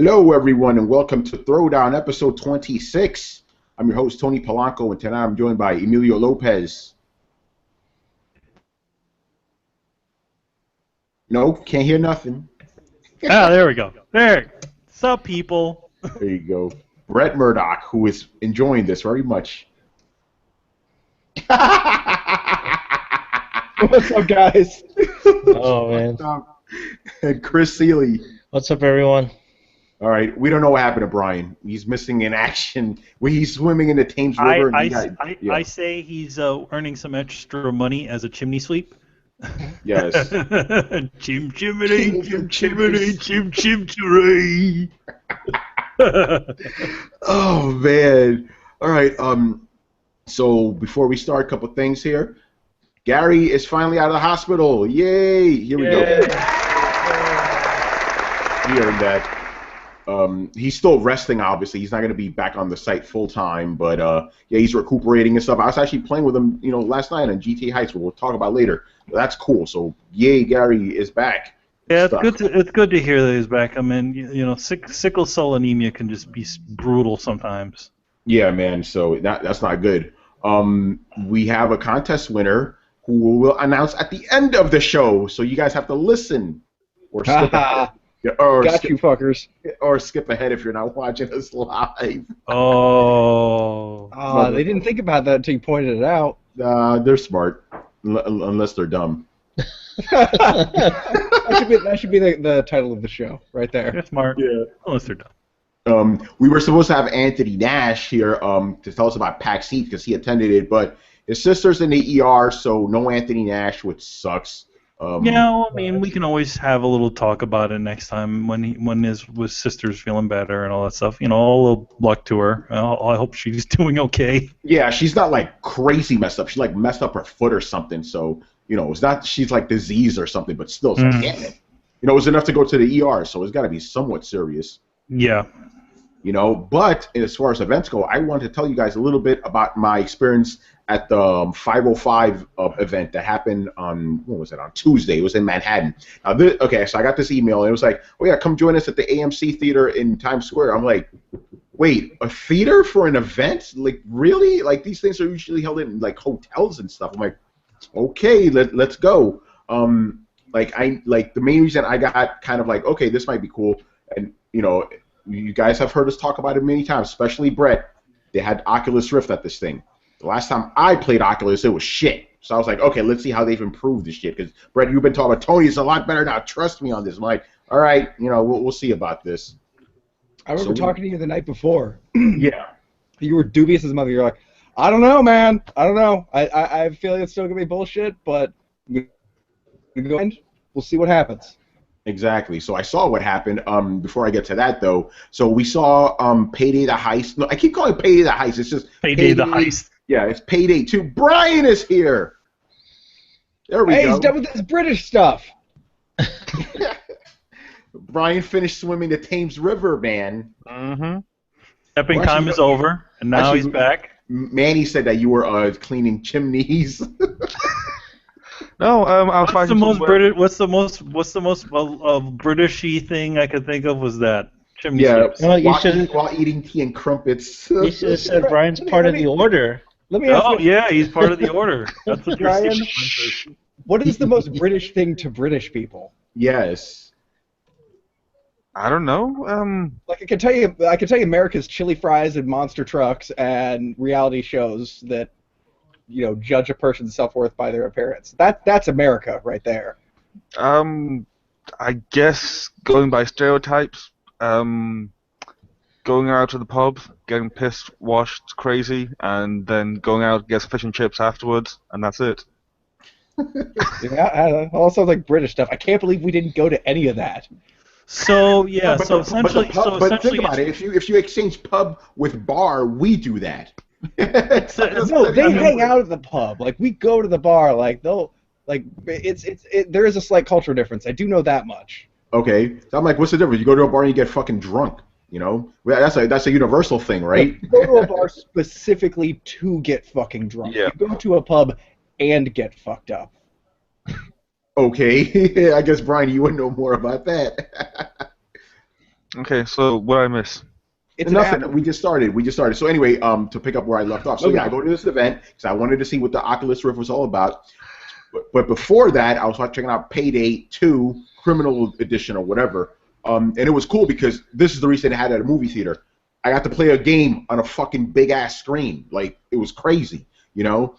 Hello, everyone, and welcome to Throwdown, episode 26. I'm your host, Tony Polanco, and tonight I'm joined by Emilio Lopez. No, can't hear nothing. There we go. There. Sup, people? There you go. Brett Murdoch, who is enjoying this very much. What's up, guys? Oh, man. And Chris Seeley. What's up, everyone? All right, we don't know what happened to Brian. He's missing in action. He's swimming in the Thames River. I say he's earning some extra money as a chimney sweep. Yes. Chim chimney, chim chimney, chim chim chimney. Oh man! All right. So before we start, a couple things here. Gary is finally out of the hospital. Yay! Here we go. He earned that. He's still resting, obviously. He's not going to be back on the site full time, but yeah, he's recuperating and stuff. I was actually playing with him, last night on GTA Heists, which we'll talk about later. But that's cool. So, yay, Gary is back. Yeah, it's good to hear that he's back. I mean, sickle cell anemia can just be brutal sometimes. Yeah, man. So that's not good. We have a contest winner who we'll announce at the end of the show. So you guys have to listen or skip ahead. Got you, fuckers. Or skip ahead if you're not watching us live. Oh. They didn't think about that until you pointed it out. They're smart, unless they're dumb. That should be the title of the show, right there. They're smart. Yeah. Unless they're dumb. We were supposed to have Anthony Nash here to tell us about PAX East because he attended it, but his sister's in the ER, so no Anthony Nash, which sucks. We can always have a little talk about it next time when his sister's feeling better and all that stuff. A little luck to her. I hope she's doing okay. Yeah, she's not like crazy messed up. She like messed up her foot or something. So it's not she's like diseased or something, but still, it's like, damn it. It was enough to go to the ER, so it's got to be somewhat serious. Yeah. But as far as events go, I want to tell you guys a little bit about my experience at the 505 event that happened on, on Tuesday. It was in Manhattan. Now, so I got this email, and it was like, oh, yeah, come join us at the AMC Theater in Times Square. I'm like, wait, a theater for an event? Like, really? Like, these things are usually held in, like, hotels and stuff. I'm like, okay, let's go. The main reason I got kind of like, okay, this might be cool, and, you guys have heard us talk about it many times, especially Brett. They had Oculus Rift at this thing. The last time I played Oculus, it was shit. So I was like, okay, let's see how they've improved this shit. Because, Brett, you've been talking about Tony, it's a lot better now. Trust me on this. I'm like, all right, we'll see about this. I remember talking to you the night before. Yeah. You were dubious as a mother. You're like, I don't know, man. I don't know. I have a feeling it's still going to be bullshit, but we'll see what happens. Exactly. So I saw what happened. Before I get to that, though, so we saw Payday the Heist. No, I keep calling it Payday the Heist. It's just Payday the Heist. Yeah, it's Payday 2. Brian is here. There we go. Hey, he's done with this British stuff. Brian finished swimming the Thames River, man. Mm-hmm. Stepping time is over, and now he's back. Manny said that you were cleaning chimneys. No, what's the most Britishy thing I could think of was that chimney sweeps. Well, while eating tea and crumpets. You should have said Brian's part of the order. Let me ask you, yeah, he's part of the order. That's what Brian, what is the most British thing to British people? Yes. I don't know. Like I can tell you America's chili fries and monster trucks and reality shows that judge a person's self-worth by their appearance. That's America right there. I guess going by stereotypes, going out to the pub, getting pissed, washed, crazy, and then going out, get some fish and chips afterwards, and that's it. Yeah, all sounds like British stuff. I can't believe we didn't go to any of that. So yeah, essentially, but think about it. If you exchange pub with bar, we do that. No, they hang out at the pub. Like we go to the bar. Like there is a slight cultural difference. I do know that much. Okay, so I'm like, what's the difference? You go to a bar and you get fucking drunk. That's a universal thing, right? You go to a bar specifically to get fucking drunk. Yeah. You go to a pub and get fucked up. Okay, I guess Brian, you would know more about that. Okay, so what did I miss? It's Nothing. an app. We just started. So anyway, to pick up where I left off. So Okay. yeah, I go to this event because I wanted to see what the Oculus Rift was all about. But before that, I was checking out Payday 2 Criminal Edition or whatever. And it was cool because this is the reason I had it at a movie theater. I got to play a game on a fucking big ass screen. Like, it was crazy, you know.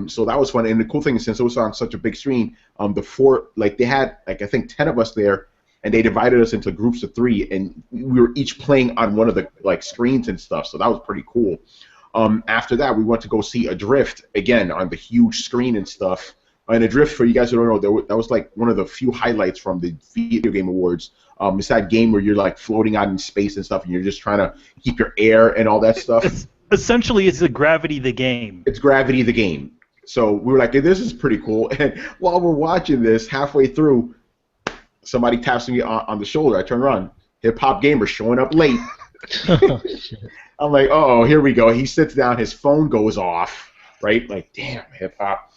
So that was fun. And the cool thing is, since it was on such a big screen, they had I think 10 of us there. And they divided us into groups of 3, and we were each playing on one of the screens and stuff. So that was pretty cool. After that, we went to go see Adrift again on the huge screen and stuff. And Adrift, for you guys who don't know, that was like one of the few highlights from the Video Game Awards. It's that game where you're like floating out in space and stuff, and you're just trying to keep your air and all that stuff. Essentially, it's the Gravity the game. It's Gravity the game. So we were like, hey, this is pretty cool. And while we're watching this, halfway through, somebody taps me on the shoulder. I turn around. Hip Hop Gamer showing up late. I'm like, oh, here we go. He sits down. His phone goes off. Right? Like, damn, Hip Hop.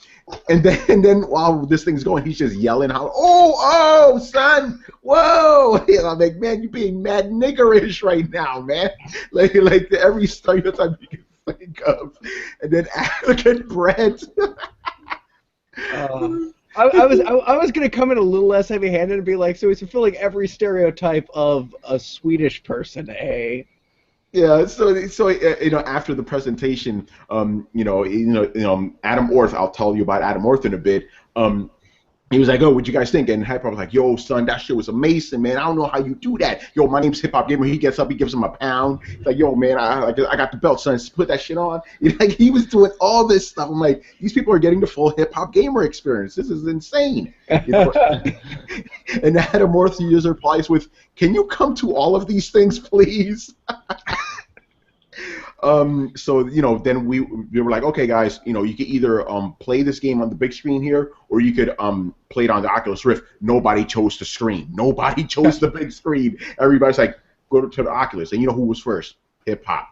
And then while this thing's going, he's just yelling, oh, son, whoa. And I'm like, man, you're being mad niggerish right now, man. Like every stereotype you can think of. And then African bread. I was gonna come in a little less heavy-handed and be like, so he's fulfilling every stereotype of a Swedish person, eh? Yeah. So after the presentation, Adam Orth. I'll tell you about Adam Orth in a bit. He was like, oh, what'd you guys think? And Hyper was like, yo, son, that shit was amazing, man. I don't know how you do that. Yo, my name's Hip Hop Gamer. He gets up, he gives him a pound. He's like, yo, man, I got the belt, son. Put that shit on. Like, he was doing all this stuff. I'm like, these people are getting the full Hip Hop Gamer experience. This is insane. And Adam Orth user replies with, can you come to all of these things, please? So then we were like, okay, guys, you could either play this game on the big screen here, or you could play it on the Oculus Rift. Nobody chose the screen. Nobody chose the big screen. Everybody's like, go to the Oculus. And you know who was first? Hip Hop.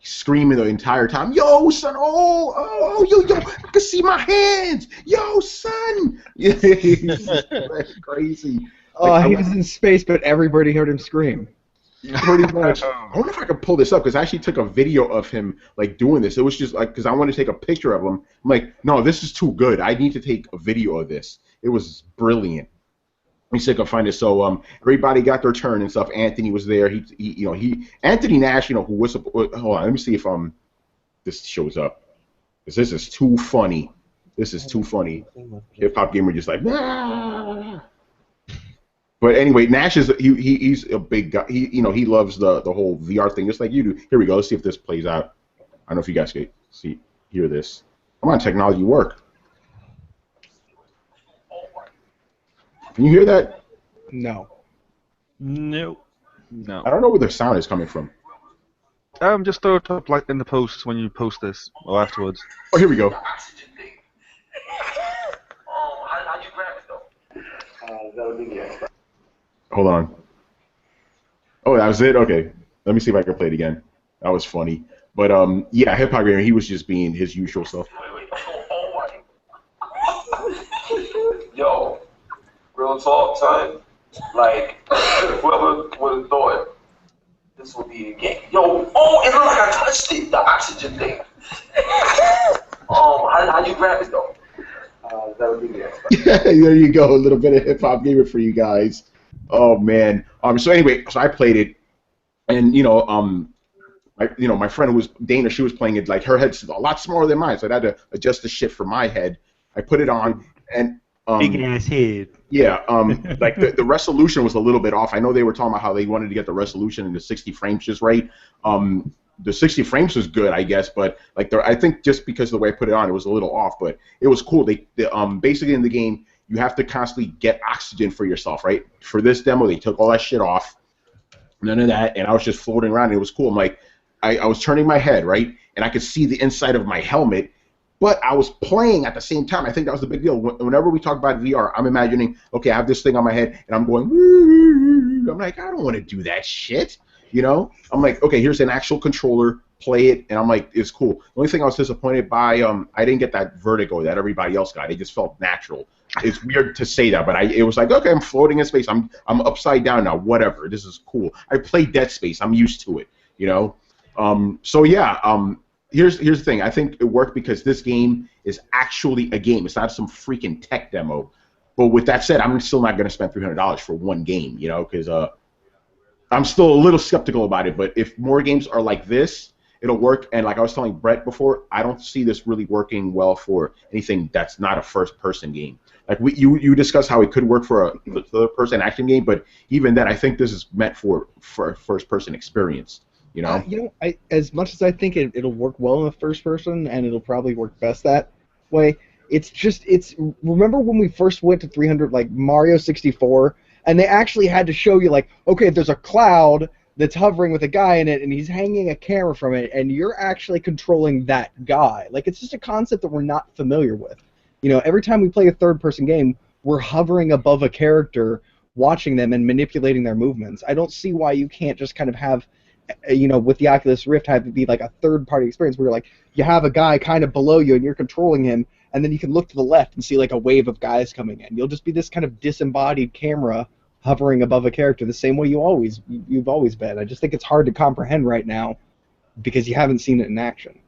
Screaming the entire time, yo, son, yo, I can see my hands. Yo, son. That's crazy. He was in space, but everybody heard him scream. Pretty much. I wonder if I could pull this up, because I actually took a video of him doing this. It was just because I wanted to take a picture of him. I'm like, no, this is too good. I need to take a video of this. It was brilliant. Let me see if I can find it. So everybody got their turn and stuff. Anthony was there. He Anthony Nash, who was. Hold on, let me see if this shows up. Because this is too funny. This is too funny. Hip Hop Gamer just like, nah. But anyway, Nash he's a big guy. He loves the whole VR thing just like you do. Here we go. Let's see if this plays out. I don't know if you guys can hear this. Come on, technology, work. Can you hear that? No. No. I don't know where the sound is coming from. Just throw it up in the post when you post this or afterwards. Oh, here we go. How'd you grab it though? Hold on. Oh, that was it? Okay. Let me see if I can play it again. That was funny. But, yeah, Hip Hop Gamer, he was just being his usual self. Yo, real talk, son. Like, whoever would have thought this would be a game. Yo, it looked like I touched it, the oxygen thing. How'd you grab it, though? There you go. A little bit of Hip Hop Gamer for you guys. Oh man. So anyway, so I played it, and my friend who was Dana, she was playing it like her head's a lot smaller than mine, so I had to adjust the shit for my head. I put it on, and big ass head. Yeah. Like the resolution was a little bit off. I know they were talking about how they wanted to get the resolution in the 60 frames just right. The 60 frames was good, I guess, but I think just because of the way I put it on, it was a little off. But it was cool. They basically in the game, you have to constantly get oxygen for yourself, right? For this demo, they took all that shit off, none of that, and I was just floating around. And it was cool. I'm like, I was turning my head, right, and I could see the inside of my helmet, but I was playing at the same time. I think that was the big deal. Whenever we talk about VR, I'm imagining, okay, I have this thing on my head, and I'm going, woo. I'm like, I don't want to do that shit. I'm like, okay, here's an actual controller, play it, and I'm like, it's cool. The only thing I was disappointed by, I didn't get that vertigo that everybody else got. It just felt natural. it's weird to say that, but it was like, okay, I'm floating in space. I'm upside down now. Whatever. This is cool. I played Dead Space. I'm used to it. You know. So yeah. Here's the thing. I think it worked because this game is actually a game. It's not some freaking tech demo. But with that said, I'm still not going to spend $300 for one game. You know, because I'm still a little skeptical about it. But if more games are like this, it'll work. And like I was telling Brett before, I don't see this really working well for anything that's not a first-person game. Like you discussed how it could work for a third-person action game, but even then, I think this is meant for a first-person experience. You know, as much as I think it'll work well in the first-person, and it'll probably work best that way. Remember when we first went to 300, like Mario 64, and they actually had to show you, like, okay, there's a cloud that's hovering with a guy in it, and he's hanging a camera from it, and you're actually controlling that guy. Like, it's just a concept that we're not familiar with. You know, every time we play a third-person game, we're hovering above a character, watching them and manipulating their movements. I don't see why you can't just kind of have, you know, with the Oculus Rift, have it be like a third-party experience where, like, you have a guy kind of below you and you're controlling him, and then you can look to the left and see, like, a wave of guys coming in. You'll just be this kind of disembodied camera hovering above a character the same way you've always been. I just think it's hard to comprehend right now because you haven't seen it in action.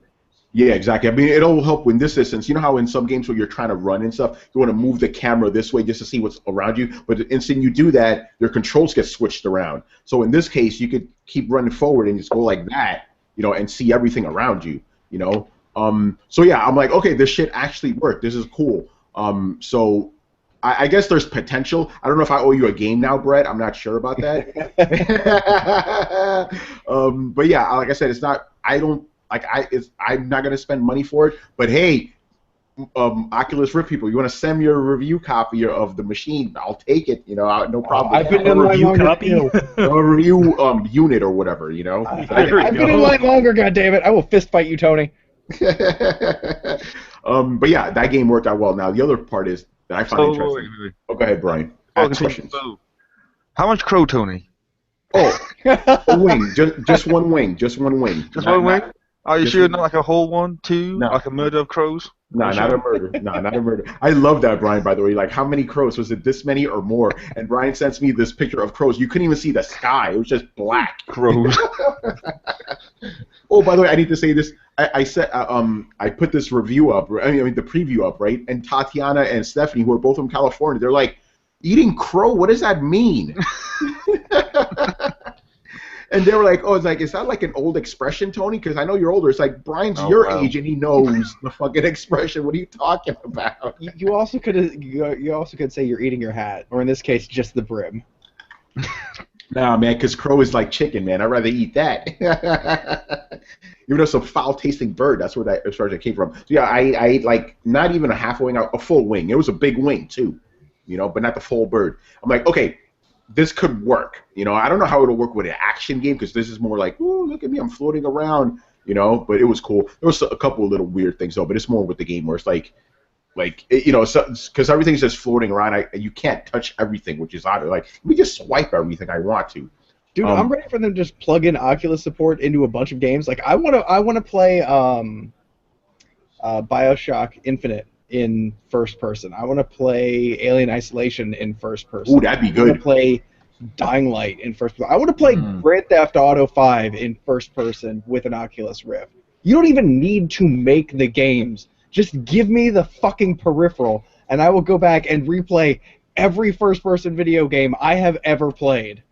Yeah, exactly. I mean, it'll help in this instance. You know how in some games where you're trying to run and stuff, you want to move the camera this way just to see what's around you, but the instant you do that, your controls get switched around. So in this case, you could keep running forward and just go like that, you know, and see everything around you, you know. So yeah, I'm like, okay, this shit actually worked. This is cool. So I guess there's potential. I don't know if I owe you a game now, Brett. I'm not sure about that. But yeah, like I said, it's not. I'm not gonna spend money for it. But hey, Oculus Rift people, you want to send me a review copy of the machine? I'll take it. You know, no problem. I've been in line longer. A review unit or whatever. You know. I've been in line longer. God damn it! I will fist fight you, Tony. But yeah, that game worked out well. Now the other part is that I find interesting. Oh, go ahead, Brian. Ask questions. How much crow, Tony? Oh, a wing. Just one wing. Just one wing. Just one wing? Are you sure not like a whole one, two, like a murder of crows? No, not a murder. No, not a murder. I love that, Brian, by the way. Like, how many crows? Was it this many or more? And Brian sends me this picture of crows. You couldn't even see the sky. It was just black. Crows. Oh, by the way, I need to say this. I said I put this review up. I mean the preview up, right? And Tatiana and Stephanie, who are both from California, they're like, eating crow? What does that mean? And they were like, oh, it's like, is that like an old expression, Tony? Because I know you're older. It's like, Brian's your age and he knows the fucking expression. What are you talking about? You also could say you're eating your hat, or in this case, just the brim. Nah, man, because crow is like chicken, man. I'd rather eat that. Even though it's a foul-tasting bird, that's where that, as far as it came from. So yeah, I ate like not even a half a wing, a full wing. It was a big wing too, you know, but not the full bird. I'm like, okay, this could work. You know, I don't know how it'll work with an action game because this is more like, oh, look at me, I'm floating around, you know. But it was cool. There was a couple of little weird things though, but it's more with the game where it's like you know, because everything's just floating around. You can't touch everything, which is odd. Like, let me just swipe everything I want to. Dude, I'm ready for them to just plug in Oculus support into a bunch of games. Like, I want to play BioShock Infinite in first person. I want to play Alien Isolation in first person. Ooh, that'd be good. I want to play Dying Light in first person. I want to play Grand Theft Auto 5 in first person with an Oculus Rift. You don't even need to make the games. Just give me the fucking peripheral, and I will go back and replay every first-person video game I have ever played.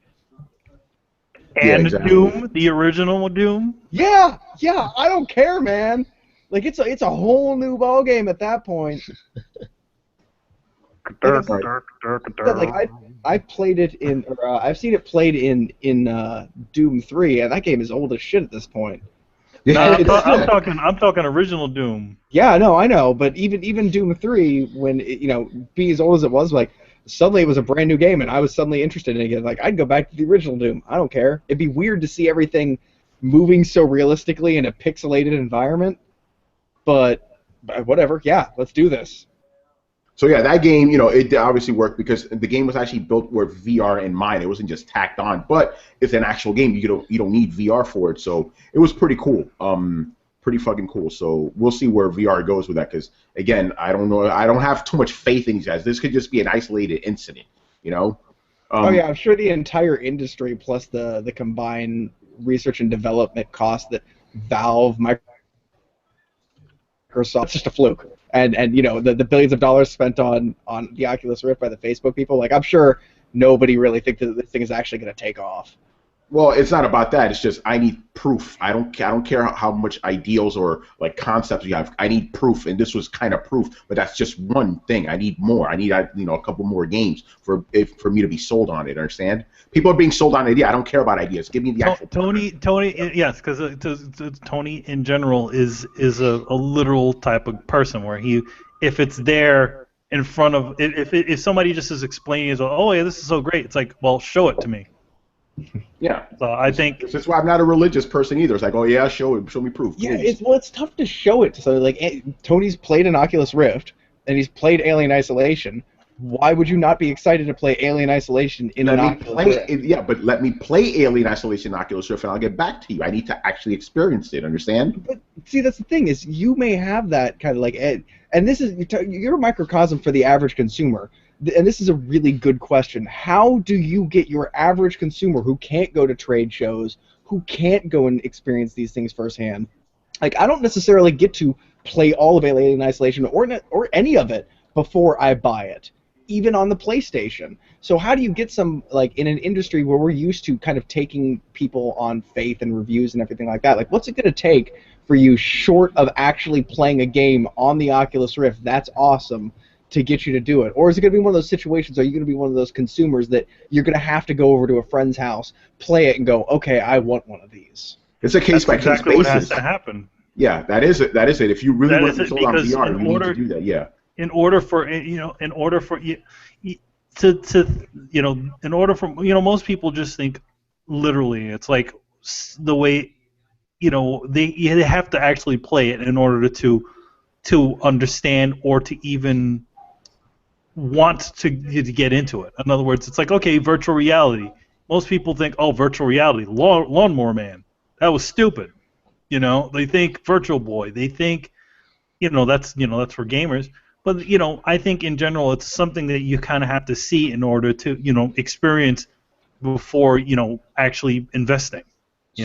And yeah, exactly. Doom, the original Doom? Yeah, I don't care, man. Like, it's a whole new ballgame at that point. Like, I've played it in, I've seen it played in Doom 3, and that game is old as shit at this point. Yeah, I'm talking original Doom. Yeah, no, I know, but even Doom 3, when being as old as it was, like suddenly it was a brand new game, and I was suddenly interested in it again. Like, I'd go back to the original Doom. I don't care. It'd be weird to see everything moving so realistically in a pixelated environment, but whatever. Yeah, let's do this. So yeah, that game, it obviously worked because the game was actually built with VR in mind. It wasn't just tacked on, but it's an actual game. You don't need VR for it, so it was pretty cool. pretty fucking cool. So we'll see where VR goes with that. Because again, I don't know. I don't have too much faith in these guys. This could just be an isolated incident, you know. Oh yeah, I'm sure the entire industry plus the combined research and development cost that Valve, Microsoft, it's just a fluke. And you know the billions of dollars spent on the Oculus Rift by the Facebook people. Like I'm sure nobody really thinks that this thing is actually going to take off. Well, it's not about that. It's just I need proof. I don't care how much ideals or like concepts you have. I need proof, and this was kind of proof. But that's just one thing. I need more. I need a couple more games for me to be sold on it. Understand? People are being sold on an idea. I don't care about ideas. Give me the actual. Tony, yes, because Tony in general is a literal type of person where if it's there in front of if somebody just is explaining it, oh yeah, this is so great. It's like, well, show it to me. Yeah. So I think that's why I'm not a religious person either. It's like, oh yeah, show me proof. Yeah, it's tough to show it. So like, Tony's played an Oculus Rift and he's played Alien Isolation. Why would you not be excited to play Alien Isolation in an Oculus Rift? Yeah, but let me play Alien Isolation in Oculus Rift, and I'll get back to you. I need to actually experience it. Understand? But see, that's the thing is, you may have that kind of like, and this is you're a microcosm for the average consumer. And this is a really good question. How do you get your average consumer who can't go to trade shows, who can't go and experience these things firsthand? Like, I don't necessarily get to play all of Alien Isolation or any of it before I buy it, even on the PlayStation. So how do you get some, like, in an industry where we're used to kind of taking people on faith and reviews and everything like that, like, what's it going to take for you, short of actually playing a game on the Oculus Rift that's awesome, to get you to do it? Or is it going to be one of those situations, are you going to be one of those consumers that you're going to have to go over to a friend's house, play it, and go, okay, I want one of these? It's a case-by-case basis. What has to happen. Yeah, that is it. If you really want to be sold on VR, you need to do that, yeah. In order for most people just think literally. It's like the way, they have to actually play it in order to understand or to even want to get into it. In other words, it's like, okay, virtual reality. Most people think, oh, virtual reality, Lawnmower Man. That was stupid. They think Virtual Boy. They think, that's for gamers. But I think in general, it's something that you kind of have to see in order to experience before actually investing.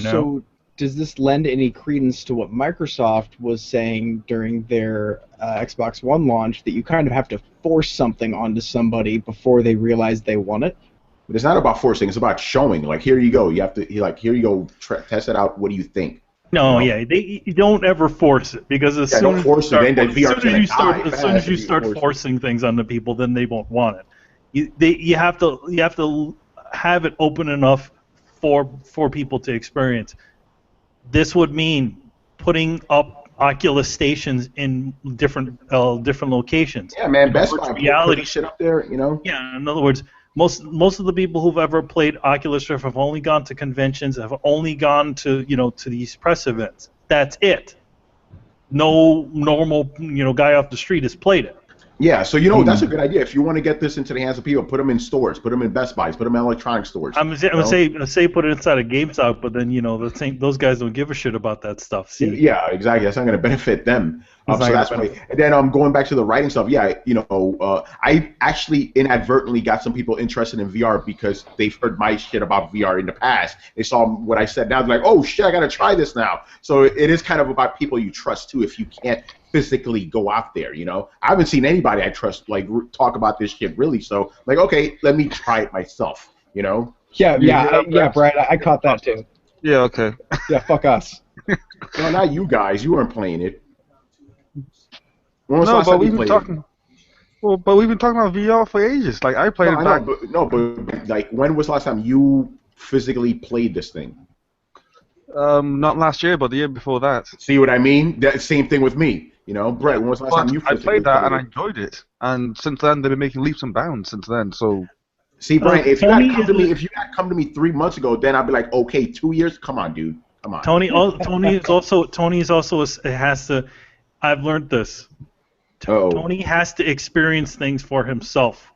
So does this lend any credence to what Microsoft was saying during their Xbox One launch, that you kind of have to force something onto somebody before they realize they want it? But it's not about forcing. It's about showing. Like, here you go. You have to, here you go, test it out. What do you think? No, yeah, you don't ever force it, because as soon as you start forcing things onto people, then they won't want it. You have to have it open enough for people to experience. This would mean putting up Oculus stations in different locations. Yeah, man, Best Buy reality shit up there, Yeah, in other words, most of the people who've ever played Oculus Rift have only gone to conventions, have only gone to to these press events. That's it. No normal guy off the street has played it. Yeah, so that's a good idea. If you want to get this into the hands of people, put them in stores, put them in Best Buys, put them in electronic stores. I'm gonna say put it inside a GameStop, but then those guys don't give a shit about that stuff. See? Yeah, exactly. That's not going to benefit them. So that's why. And then going back to the writing stuff. Yeah, I actually inadvertently got some people interested in VR because they've heard my shit about VR in the past. They saw what I said. Now they're like, oh shit, I got to try this now. So it is kind of about people you trust too. If you can't physically go out there, I haven't seen anybody I trust like talk about this shit really. So like, okay, let me try it myself. Yeah, Brad, I caught that too. Yeah, okay. Yeah, fuck us. No, not you guys. You weren't playing it. But we've been talking. Well, but we've been talking about VR for ages. Like I played it back. But like, when was the last time you physically played this thing? Not last year, but the year before that. See what I mean? That same thing with me. Brett, when was the last time you physically played that and I enjoyed it, and since then they've been making leaps and bounds since then. So. See, Brian, if you had come to me 3 months ago, then I'd be like, okay, 2 years. Come on, dude. Come on. Tony is also has to. I've learned this. Tony has to experience things for himself.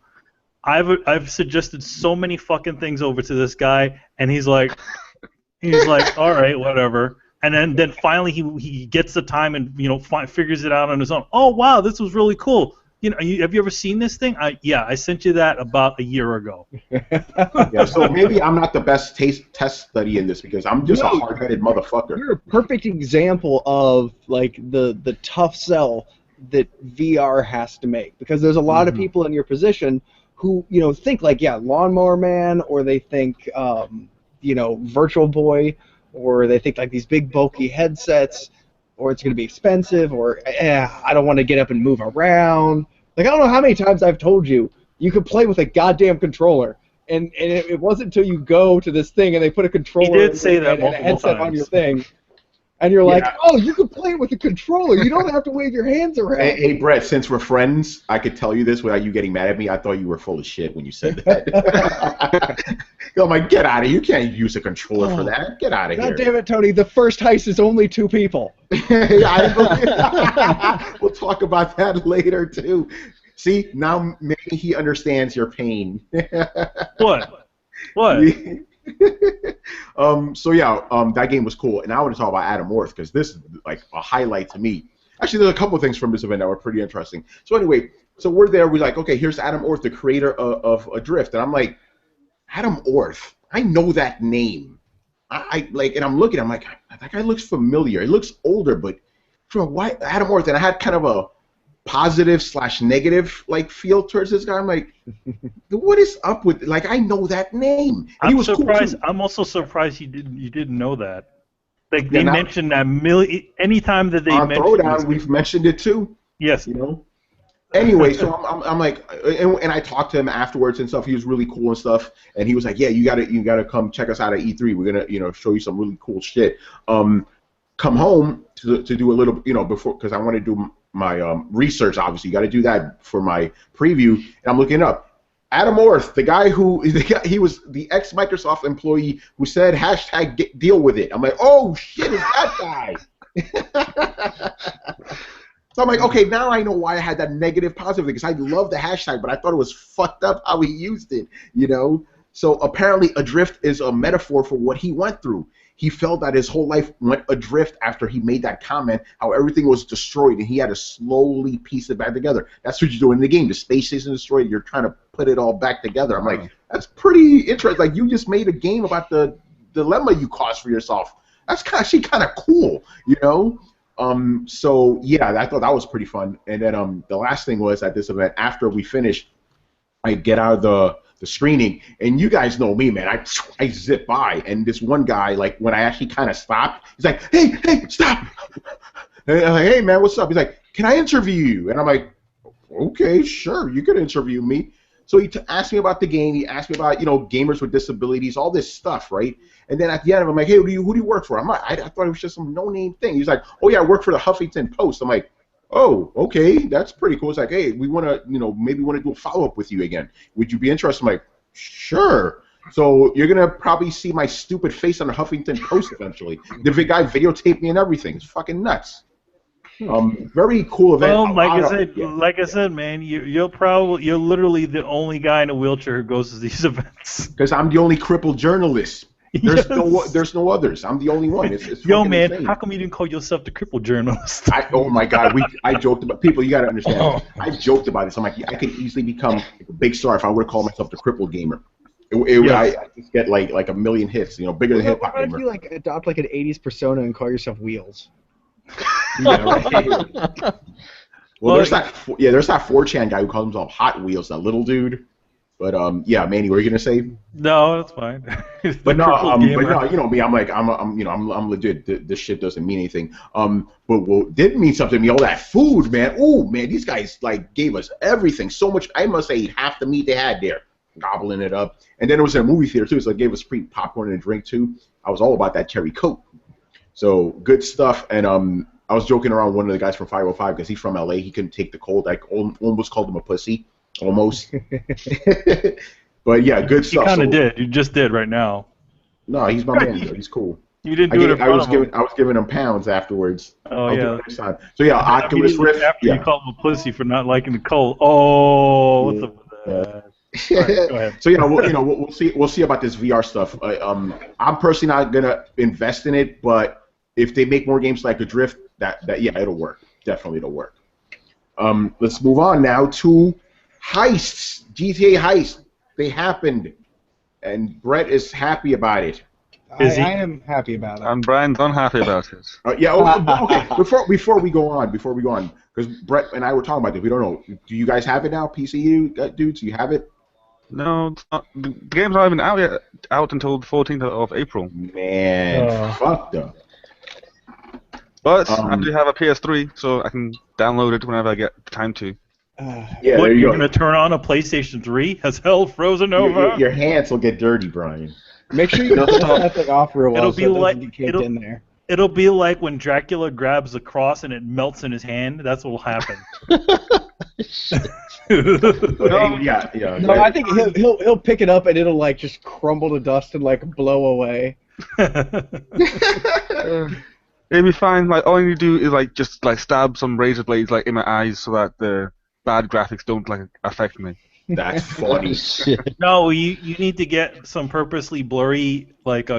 I've suggested so many fucking things over to this guy, and he's like, all right, whatever. and then finally he gets the time and figures it out on his own. Oh wow, this was really cool. Have you ever seen this thing? Yeah, I sent you that about a year ago. Yeah, so maybe I'm not the best test study in this because I'm just a hard-headed motherfucker. You're a perfect example of like the tough sell that VR has to make, because there's a lot of people in your position who think like Lawnmower Man, or they think Virtual Boy, or they think like these big bulky headsets, or it's going to be expensive, or I don't want to get up and move around. Like, I don't know how many times I've told you could play with a goddamn controller, and it wasn't until you go to this thing and they put a controller and a headset on your thing, and you're like, oh, you can play with a controller. You don't have to wave your hands around. Hey, Brett, since we're friends, I could tell you this without you getting mad at me. I thought you were full of shit when you said that. I'm like, get out of here. You can't use a controller for that. Get out of here. God damn it, Tony. The first heist is only 2 people. We'll talk about that later, too. See, now maybe he understands your pain. What? So yeah, that game was cool, and I want to talk about Adam Orth because this is like a highlight to me. Actually, there's a couple of things from this event that were pretty interesting. So anyway, we're there. We're like, okay, here's Adam Orth, the creator of Adrift, and I'm like, Adam Orth, I know that name. And I'm looking, I'm like, that guy looks familiar. He looks older, but why Adam Orth? And I had kind of a positive/negative feel towards this guy. I'm like, what is up with I know that name. And I'm surprised. Cool, I'm also surprised you didn't know that. Like they mentioned that anytime that they mention Throwdown, we've mentioned it too. Yes. Anyway, so I'm like, and I talked to him afterwards and stuff. He was really cool and stuff, and he was like, yeah, you gotta come check us out at E3. We're gonna show you some really cool shit. Come home to do a little before, because I want to do my research. Obviously, you got to do that for my preview, and I'm looking up Adam Orth, the guy he was the ex-Microsoft employee who said #deal with it. I'm like, oh shit, is that guy? So I'm like, okay, now I know why I had that negative positive thing, because I love the hashtag, but I thought it was fucked up how he used it, So apparently Adrift is a metaphor for what he went through. He felt that his whole life went adrift after he made that comment, how everything was destroyed, and he had to slowly piece it back together. That's what you're doing in the game. The space station is destroyed, you're trying to put it all back together. I'm like, that's pretty interesting. Like, you just made a game about the dilemma you caused for yourself. That's actually kind of cool, So yeah, I thought that was pretty fun. And then the last thing was at this event, after we finished, I get out of the screening, and you guys know me, man. I zip by, and this one guy, when I actually kind of stopped, he's like, hey, stop. And I'm like, hey, man, what's up? He's like, can I interview you? And I'm like, okay, sure, you can interview me. So he asked me about the game. He asked me about, gamers with disabilities, all this stuff, right? And then at the end of it, I'm like, hey, who do you work for? I'm like, I thought it was just some no-name thing. He's like, oh, yeah, I work for the Huffington Post. I'm like, oh, okay, that's pretty cool. It's like, hey, we want to, maybe want to do a follow-up with you again. Would you be interested? I'm like, sure. So you're going to probably see my stupid face on the Huffington Post eventually. The guy videotaped me and everything. It's fucking nuts. Very cool event. Well, like I said, man, you're literally the only guy in a wheelchair who goes to these events. Because I'm the only crippled journalist. There's no others. I'm the only one. It's Yo, man, insane. how come you didn't call yourself the crippled journalist? Oh my God, I joked about people. You got to understand. I joked about this. I'm like, I could easily become a big star if I would call myself the crippled gamer. I just get like a million hits. Bigger than hip hop gamer. What if you adopt an '80s persona and call yourself Wheels? Yeah, right. Well, there's that 4chan guy who calls himself Hot Wheels, that little dude. But yeah, Manny, what are you gonna say? No, that's fine. But no, me. I'm legit. This shit doesn't mean anything. But what did mean something to me, all that food, man. Oh man, these guys gave us everything. So much. I must say, half the meat they had there, gobbling it up. And then it was in a movie theater too, so they gave us free popcorn and a drink too. I was all about that cherry Coke. So good stuff. And I was joking around with one of the guys from 505 because he's from LA. He couldn't take the cold. I almost called him a pussy. Almost. But yeah, good stuff. You kind of did. You just did right now. No, he's my man. He's cool. You didn't do it in front of him. I was giving him pounds afterwards. Oh, I'll yeah. do it next time. So yeah, Oculus Rift. After you called him a pussy for not liking the cold. Oh, what's up with that? Right, go ahead. So yeah, we'll see about this VR stuff. I'm personally not gonna invest in it, but if they make more games like Adrift, yeah, it'll work. Definitely, it'll work. Let's move on now to Heists. GTA Heists. They happened, and Brett is happy about it. I am happy about it. And Brian's unhappy about it. Yeah. Okay. Before we go on, because Brett and I were talking about this. We don't know. Do you guys have it now, PC dudes? You have it? No, it's not, the game's not even out yet. Out until the 14th of April. Man, fucked up. But I do have a PS3, so I can download it whenever I get the time to. Yeah, what, there you you're go. gonna turn on a PlayStation 3? Has hell frozen over? Your hands will get dirty, Brian. Make sure you dust that thing off real well. It'll be like in there. It'll be like when Dracula grabs the cross and it melts in his hand. That's what will happen. Yeah. No, I think he'll pick it up and it'll like just crumble to dust and like blow away. It'll be fine. Like all I need to do is like just like stab some razor blades like in my eyes so that the bad graphics don't like affect me. That's funny. No, you need to get some purposely blurry, like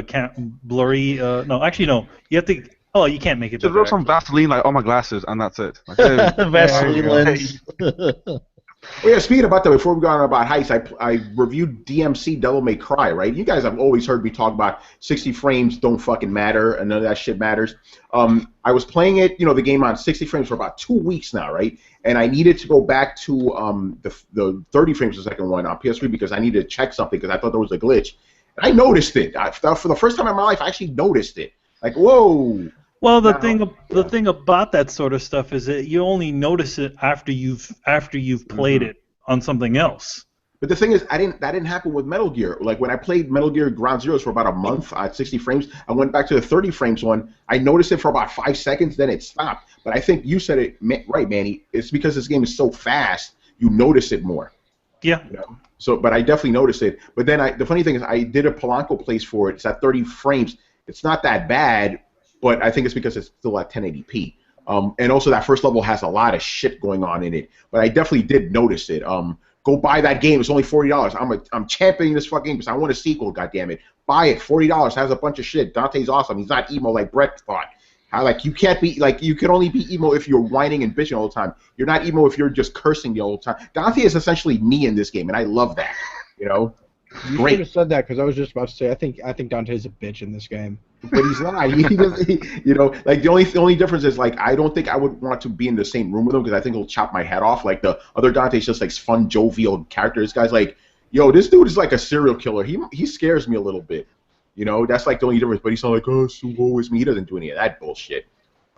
blurry. No, actually no. You have to. Oh, you can't make it. Just rub some Vaseline like on my glasses and that's it. Like, Vaseline lens. Well, yeah, speaking about that, before we go on about Heists, I reviewed DMC Devil May Cry, right? You guys have always heard me talk about 60 frames don't fucking matter and none of that shit matters. I was playing it, the game on 60 frames for about 2 weeks now, right? And I needed to go back to the 30 frames a second one on PS3 because I needed to check something because I thought there was a glitch. And I noticed it. For the first time in my life, I actually noticed it. Like, whoa. Well, the thing about that sort of stuff is that you only notice it after you've played it on something else. But the thing is, that didn't happen with Metal Gear. Like when I played Metal Gear Ground Zeroes for about a month at 60 frames, I went back to the 30 frames one. I noticed it for about 5 seconds, then it stopped. But I think you said it right, Manny. It's because this game is so fast, you notice it more. Yeah. So, but I definitely noticed it. But then the funny thing is, I did a Polanco place for it. It's at 30 frames. It's not that bad. But I think it's because it's still at 1080p. And also that first level has a lot of shit going on in it. But I definitely did notice it. Go buy that game. It's only $40. I'm championing this fucking game because I want a sequel, goddammit. Buy it. $40. Has a bunch of shit. Dante's awesome. He's not emo like Brett thought. You can't be you can only be emo if you're whining and bitching all the time. You're not emo if you're just cursing the whole time. Dante is essentially me in this game, and I love that. You Great. should have said that because I was just about to say I think Dante's a bitch in this game. But he's not. The only difference is I don't think I would want to be in the same room with him because I think he'll chop my head off. Like the other Dante's just like fun, jovial character. This guy's like, yo, this dude is like a serial killer. He scares me a little bit. That's like the only difference. But he's not like, oh, so woe is me. He doesn't do any of that bullshit.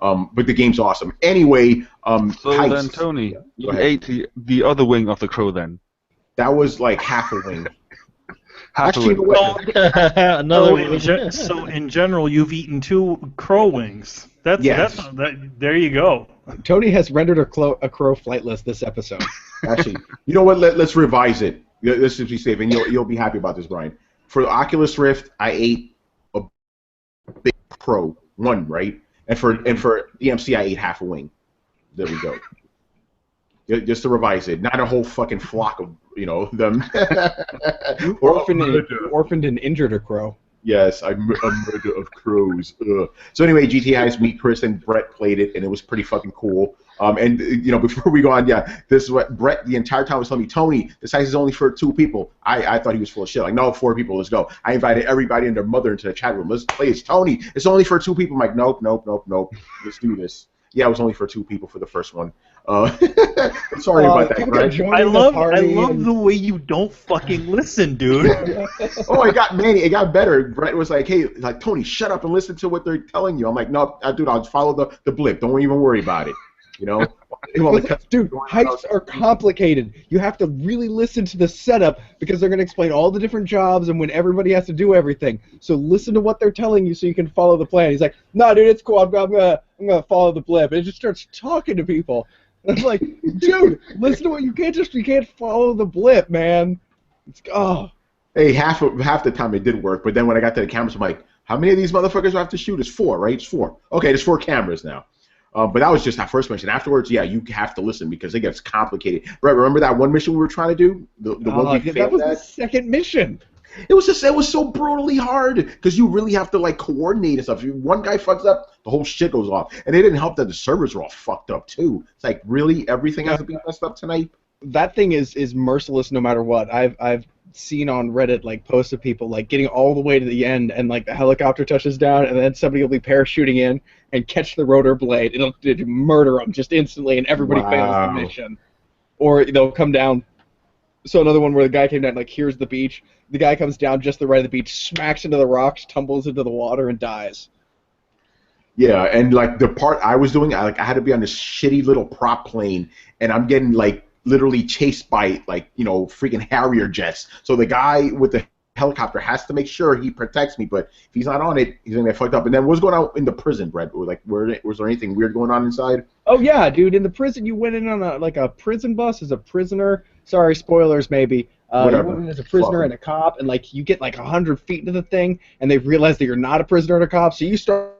But the game's awesome. Anyway, so Heists. then Tony, you ate the other wing of the crow then. That was like half a wing. Actually, So in general, you've eaten 2 crow wings. That's there you go. Tony has rendered a crow flightless this episode. Actually, you know what? Let's revise it. Let's just be safe, and you'll be happy about this, Brian. For the Oculus Rift, I ate a big crow, one, right? And for DMC, I ate half a wing. There we go. Just to revise it, not a whole fucking flock of them. Orphaned and injured a crow. Yes, a murder of crows. Ugh. So anyway, GTA Heists, me, Chris, and Brett played it, and it was pretty fucking cool. And before we go on, this is what Brett the entire time was telling me, Tony, this heist is only for 2 people. I thought he was full of shit. Like, no, 4 people, let's go. I invited everybody and their mother into the chat room. Let's play this. Tony, it's only for 2 people. I'm like, nope. Let's do this. Yeah, it was only for 2 people for the first one. Sorry about that, Brett. I love the way you don't fucking listen, dude. It got better. Brett was like, hey, Tony, shut up and listen to what they're telling you. I'm like, no, dude, I'll just follow the blip. Don't even worry about it. Dude, heists are complicated. You have to really listen to the setup because they're going to explain all the different jobs and when everybody has to do everything. So listen to what they're telling you so you can follow the plan. He's like, no, dude, it's cool. I'm gonna follow the blip. And it just starts talking to people. And I'm like, dude, listen to what you can't follow the blip, man. Hey, half the time it did work, but then when I got to the cameras, I'm like, how many of these motherfuckers do I have to shoot? It's 4, right? It's 4. Okay, there's 4 cameras now. But that was just our first mission. Afterwards, you have to listen because it gets complicated. Brett, remember that one mission we were trying to do? The one we failed that was at? the second mission. It was so brutally hard because you really have to like coordinate and stuff. If one guy fucks up, the whole shit goes off. And it didn't help that the servers were all fucked up too. It's like really everything has to be messed up tonight. That thing is merciless no matter what. I've seen on Reddit like posts of people like getting all the way to the end and like the helicopter touches down and then somebody will be parachuting in and catch the rotor blade. It'll murder them just instantly and everybody fails the mission. Or they'll come down. So another one where the guy came down, like, here's the beach. The guy comes down just the right of the beach, smacks into the rocks, tumbles into the water, and dies. Yeah, and, like, the part I was doing, I had to be on this shitty little prop plane, and I'm getting, like, literally chased by, like, you know, freaking Harrier jets. So the guy with the helicopter has to make sure he protects me, but if he's not on it, he's going to get fucked up. And then what's going on in the prison, Brett? Like, was there anything weird going on inside? Oh, yeah, dude. In the prison, you went in on, a prison bus as a prisoner. Sorry, spoilers, maybe. You went in as a prisoner and a cop, and, like, you get, like, 100 feet into the thing, and they realize that you're not a prisoner and a cop, so you start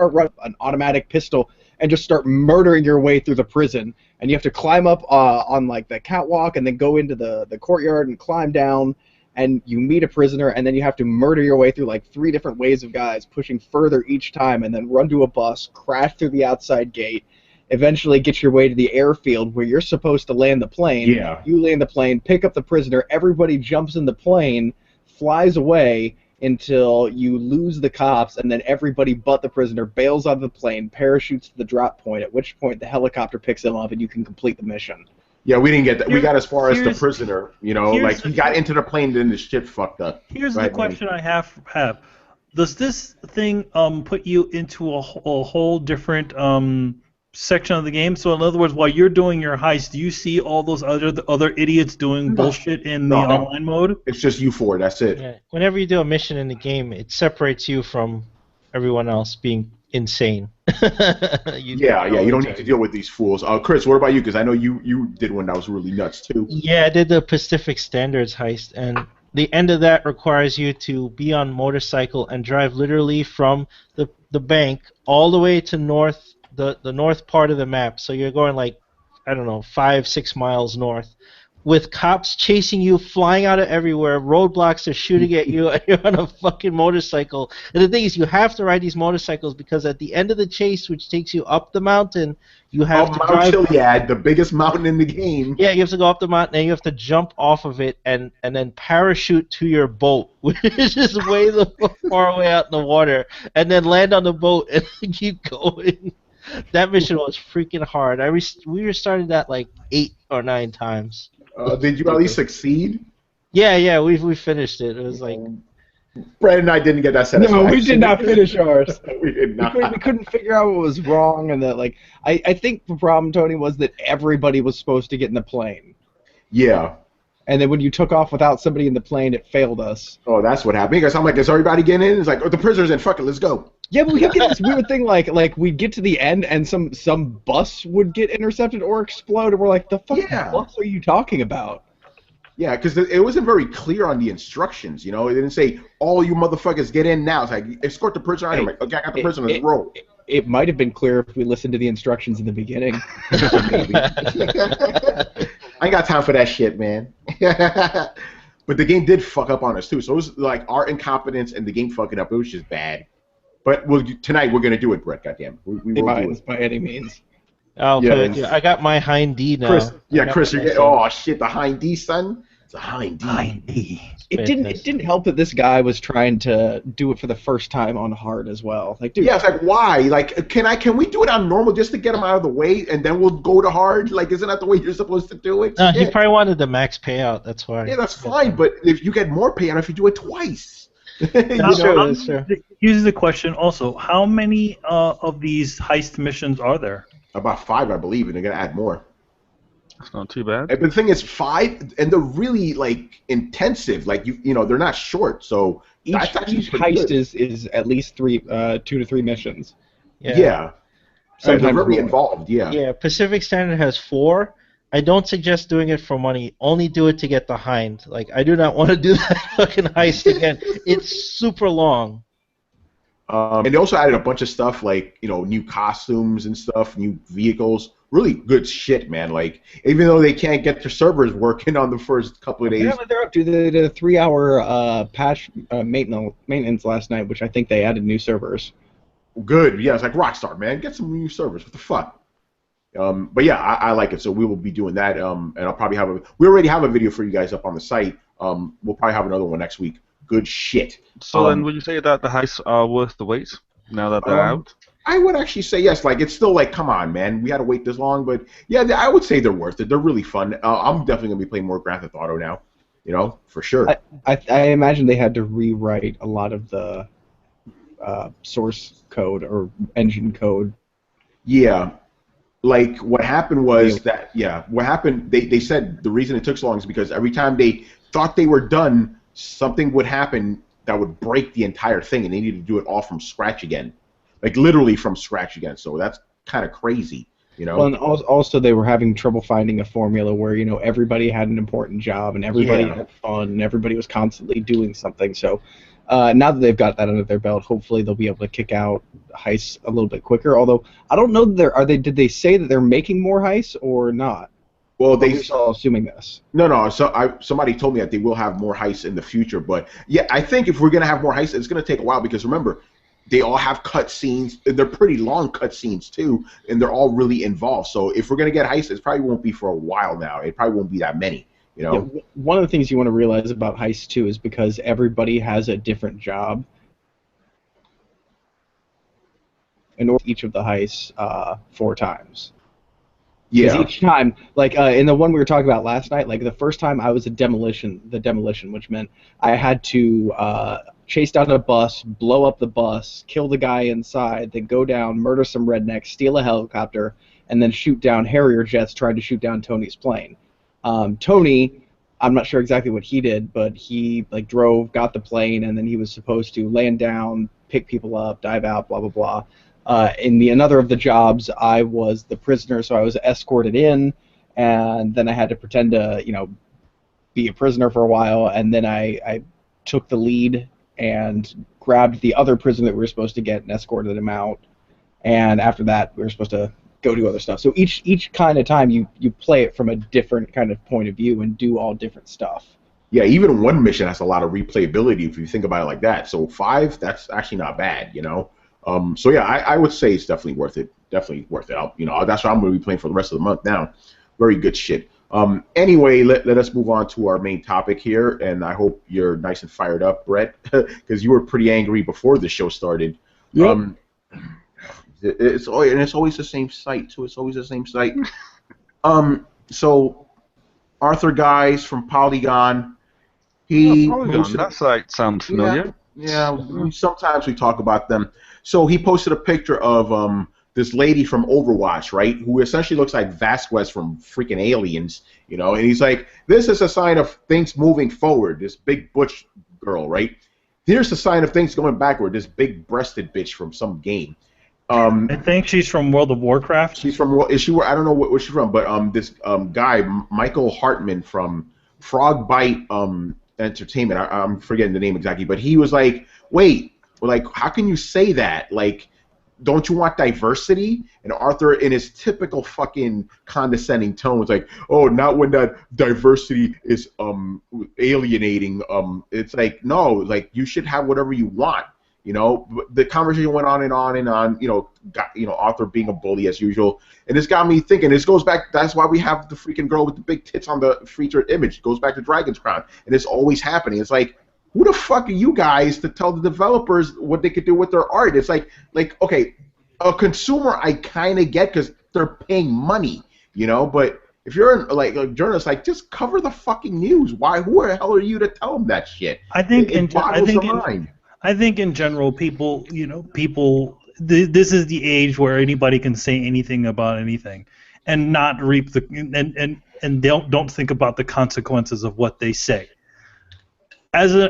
running an automatic pistol and just start murdering your way through the prison. And you have to climb up on, like, the catwalk and then go into the courtyard and climb down, and you meet a prisoner, and then you have to murder your way through, like, 3 different waves of guys, pushing further each time, and then run to a bus, crash through the outside gate, eventually get your way to the airfield where you're supposed to land the plane. Yeah. You land the plane, pick up the prisoner, everybody jumps in the plane, flies away until you lose the cops, and then everybody but the prisoner bails out of the plane, parachutes to the drop point, at which point the helicopter picks him up and you can complete the mission. Yeah, we didn't get that. We got as far as the prisoner, you know, like he got into the plane and then the shit fucked up. Here's the question I have. Does this thing put you into a whole different section of the game? So in other words, while you're doing your heist, do you see all those other idiots doing bullshit in the online mode? It's just you four, that's it. Yeah. Whenever you do a mission in the game, it separates you from everyone else being insane. You don't need to deal with these fools. Chris, what about you? Because I know you did one that was really nuts too. Yeah, I did the Pacific Standards heist, and the end of that requires you to be on motorcycle and drive literally from the bank all the way to the north part of the map. So you're going like, I don't know, 5-6 miles north, with cops chasing you, flying out of everywhere, roadblocks are shooting at you, and you're on a fucking motorcycle. And the thing is, you have to ride these motorcycles because at the end of the chase, which takes you up the mountain, you have to drive... Mount Chiliad, the biggest mountain in the game. Yeah, you have to go up the mountain, and you have to jump off of it and then parachute to your boat, which is way far away out in the water, and then land on the boat and keep going. That mission was freaking hard. We restarted that like 8 or 9 times. Did you at least succeed? Yeah, we finished it. It was like... Brad and I didn't get that satisfaction. No, we did not finish ours. We did not. We couldn't figure out what was wrong, and that like I think the problem, Tony, was that everybody was supposed to get in the plane. Yeah. And then when you took off without somebody in the plane, it failed us. Oh, that's what happened. Because I'm like, is everybody getting in? It's like, oh, the prisoner's in. Fuck it, let's go. Yeah, but we kept getting this weird thing like we'd get to the end and some bus would get intercepted or explode, and we're like, the fuck bus are you talking about? Yeah, because it wasn't very clear on the instructions, you know? It didn't say, all you motherfuckers get in now. It's like, escort the prisoner. I'm like, okay, I got the prisoner, let's roll. It might have been clear if we listened to the instructions in the beginning. I ain't got time for that shit, man. But the game did fuck up on us, too. So it was like our incompetence and the game fucking up. It was just bad. But tonight we're going to do it, Brett, goddamn. We will do it. By any means. Oh, yeah. I got my Hind D now. Chris, you're getting, oh shit, the Hind D, son. It's a Hind D. Hind D. It didn't help that this guy was trying to do it for the first time on hard as well. Like, dude. Yeah, it's like, why? Like, can we do it on normal just to get him out of the way, and then we'll go to hard? Like, isn't that the way you're supposed to do it? No, he probably wanted the max payout. That's why. Yeah, that's fine. But if you get more payout if you do it twice. That's true. Here's the question also. How many of these heist missions are there? About 5, I believe, and they're going to add more. That's not too bad. But the thing is, 5, and they're really, like, intensive. Like, you know, they're not short, so... Each heist is at least 2 to 3 missions. Yeah. So they're very involved, yeah. Yeah, Pacific Standard has 4. I don't suggest doing it for money. Only do it to get the Hind. Like, I do not want to do that fucking heist again. It's super long. And they also added a bunch of stuff like, you know, new costumes and stuff, new vehicles. really good shit, man. Like, even though they can't get their servers working on the first couple of days. Yeah, but they're up to the 3-hour patch maintenance last night, which I think they added new servers. Good, yeah. It's like Rockstar, man. Get some new servers. What the fuck? But yeah, I like it. So we will be doing that. And I'll probably have we already have a video for you guys up on the site. We'll probably have another one next week. Good shit. So then, would you say that the heists are worth the wait now that they're out? I would actually say yes. Like, it's still like, come on, man, we had to wait this long, but yeah, I would say they're worth it. They're really fun. I'm definitely gonna be playing more Grand Theft Auto now, for sure. I imagine they had to rewrite a lot of the source code or engine code. Yeah, like what happened was that what happened. They said the reason it took so long is because every time they thought they were done, something would happen that would break the entire thing, and they needed to do it all from scratch again. Like, literally from scratch again. So that's kind of crazy, Well, and also they were having trouble finding a formula where, everybody had an important job and everybody had fun and everybody was constantly doing something. So now that they've got that under their belt, hopefully they'll be able to kick out heists a little bit quicker. Although I don't know that did they say that they're making more heists or not? Well, they're all assuming this. No. So somebody told me that they will have more heists in the future, but yeah, I think if we're gonna have more heists, it's gonna take a while because remember, they all have cutscenes. They're pretty long cutscenes too, and they're all really involved. So if we're gonna get heists, it probably won't be for a while now. It probably won't be that many. Yeah, one of the things you want to realize about heists too is because everybody has a different job. In order each of the heists 4 times. Yeah. Because each time, like in the one we were talking about last night, like the first time I was the demolition, which meant I had to chase down a bus, blow up the bus, kill the guy inside, then go down, murder some rednecks, steal a helicopter, and then shoot down Harrier jets trying to shoot down Tony's plane. Tony, I'm not sure exactly what he did, but he drove, got the plane, and then he was supposed to land down, pick people up, dive out, blah blah blah. In another of the jobs, I was the prisoner, so I was escorted in, and then I had to pretend to, be a prisoner for a while, and then I took the lead and grabbed the other prisoner that we were supposed to get and escorted him out. And after that, we were supposed to go do other stuff. So each kind of time you play it from a different kind of point of view and do all different stuff. Yeah, even one mission has a lot of replayability if you think about it like that. So 5, that's actually not bad, So yeah, I would say it's definitely worth it. Definitely worth it. That's what I'm going to be playing for the rest of the month now. Very good shit. Anyway, let us move on to our main topic here, and I hope you're nice and fired up, Brett, because you were pretty angry before the show started. Yep. It's always the same site, too. It's always the same site. So Arthur Guys from Polygon, that site sounds familiar. Yeah, sometimes we talk about them. So he posted a picture of this lady from Overwatch, right, who essentially looks like Vasquez from freaking Aliens, and he's like, this is a sign of things moving forward, this big butch girl, right? Here's the sign of things going backward, this big-breasted bitch from some game. I think she's from World of Warcraft. She's from, I don't know where she's from, but this guy, Michael Hartman from Frogbite Entertainment, I'm forgetting the name exactly, but he was like, wait, how can you say that? Like, don't you want diversity? And Arthur, in his typical fucking condescending tone, was like, oh, not when that diversity is alienating. It's like, no, like, you should have whatever you want. The conversation went on and on and on. Arthur being a bully as usual, and this got me thinking. This goes back. That's why we have the freaking girl with the big tits on the featured image. It goes back to Dragon's Crown, and it's always happening. It's like, who the fuck are you guys to tell the developers what they could do with their art? It's like okay, a consumer I kind of get because they're paying money, but if you're a journalist, just cover the fucking news. Why? Who the hell are you to tell them that shit? I think in general, people, this is the age where anybody can say anything about anything, and not reap and don't think about the consequences of what they say. As a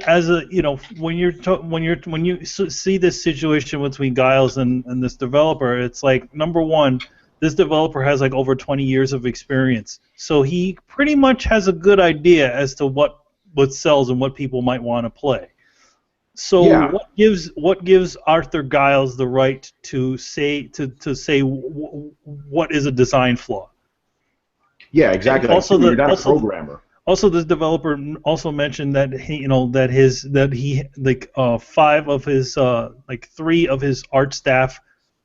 when you see this situation between Giles and this developer, it's like, number one, this developer has over 20 years of experience, so he pretty much has a good idea as to what sells and what people might want to play. So Yeah. what gives Arthur Giles the right to say what is a design flaw? Yeah, exactly. And also Like, you're the not a also programmer. Also, this developer also mentioned that five of his like three of his art staff,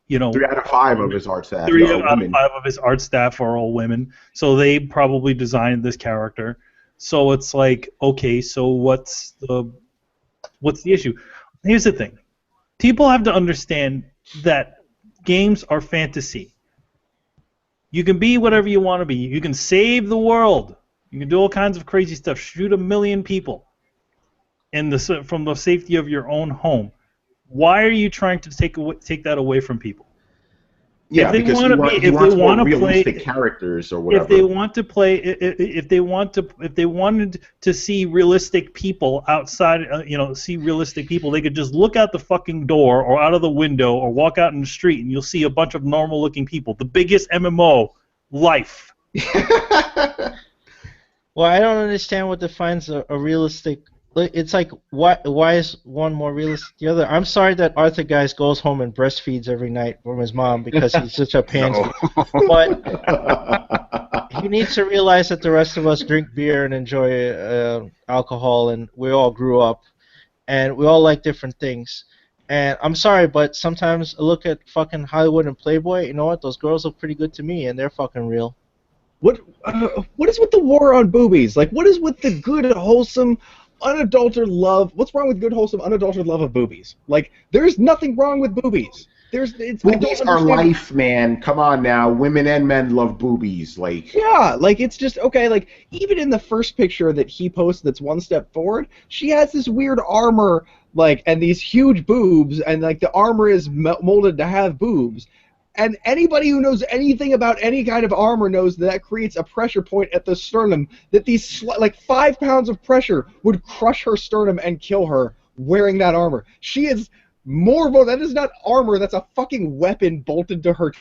3 out of 5 of his art staff three are out of women. 5 of his art staff are all women. So they probably designed this character. So it's like, okay, so what's the issue? Here's the thing: people have to understand that games are fantasy. You can be whatever you want to be. You can save the world. You can do all kinds of crazy stuff. Shoot 1 million people from the safety of your own home. Why are you trying to take that away from people? Yeah, if they because want to he wants more realistic characters or whatever. If they want to play, if they wanted to see realistic people outside, see realistic people, they could just look out the fucking door or out of the window or walk out in the street, and you'll see a bunch of normal-looking people. The biggest MMO, life. Well, I don't understand what defines a realistic. It's like, why is one more realistic than the other? I'm sorry that Arthur Guys goes home and breastfeeds every night from his mom because he's such a pansy. But he needs to realize that the rest of us drink beer and enjoy alcohol, and we all grew up, and we all like different things. And I'm sorry, but sometimes I look at fucking Hollywood and Playboy. You know what? Those girls look pretty good to me, and they're fucking real. What is with the war on boobies? Like, what is with the good, wholesome, unadulterated love? What's wrong with good, wholesome, unadulterated love of boobies? Like, there's nothing wrong with boobies. Boobies are life, man. Come on now. Women and men love boobies. Like, yeah, like, it's just, okay, like, even in the first picture that he posted that's one step forward, she has this weird armor, like, and these huge boobs, and, like, the armor is molded to have boobs. And anybody who knows anything about any kind of armor knows that creates a pressure point at the sternum, that these, like, 5 pounds of pressure would crush her sternum and kill her wearing that armor. She is more of that is not armor, that's a fucking weapon bolted to her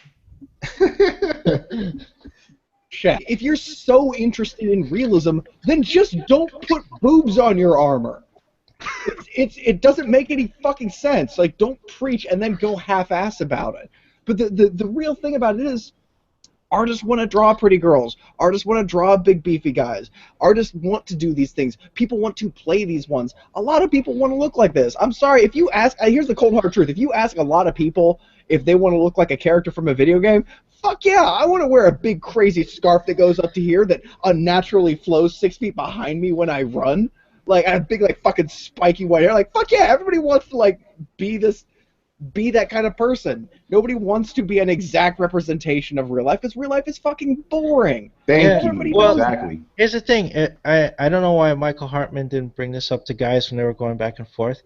chest. If you're so interested in realism, then just don't put boobs on your armor. It doesn't make any fucking sense. Like, don't preach and then go half-ass about it. But the real thing about it is, artists want to draw pretty girls. Artists want to draw big beefy guys. Artists want to do these things. People want to play these ones. A lot of people want to look like this. I'm sorry, if you ask, here's the cold hard truth. If you ask a lot of people if they want to look like a character from a video game, fuck yeah, I want to wear a big crazy scarf that goes up to here that unnaturally flows 6 feet behind me when I run. Like, I have big, like, fucking spiky white hair. Like, fuck yeah, everybody wants to, like, be that kind of person. Nobody wants to be an exact representation of real life because real life is fucking boring. Thank you. Well, exactly. Here's the thing. I don't know why Michael Hartman didn't bring this up to guys when they were going back and forth,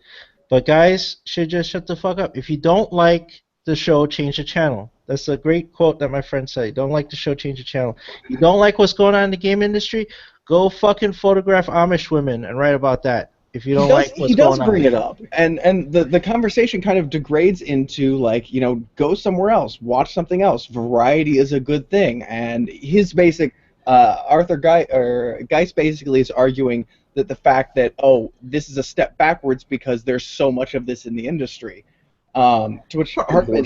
but guys should just shut the fuck up. If you don't like the show, change the channel. That's a great quote that my friend said. You don't like the show, change the channel. You don't like what's going on in the game industry, go fucking photograph Amish women and write about that. If you don't like what's going on. He does bring it up, and the conversation kind of degrades into, like, go somewhere else, watch something else. Variety is a good thing, and his basic Geist basically is arguing that the fact that, oh, this is a step backwards because there's so much of this in the industry. To which Hartman,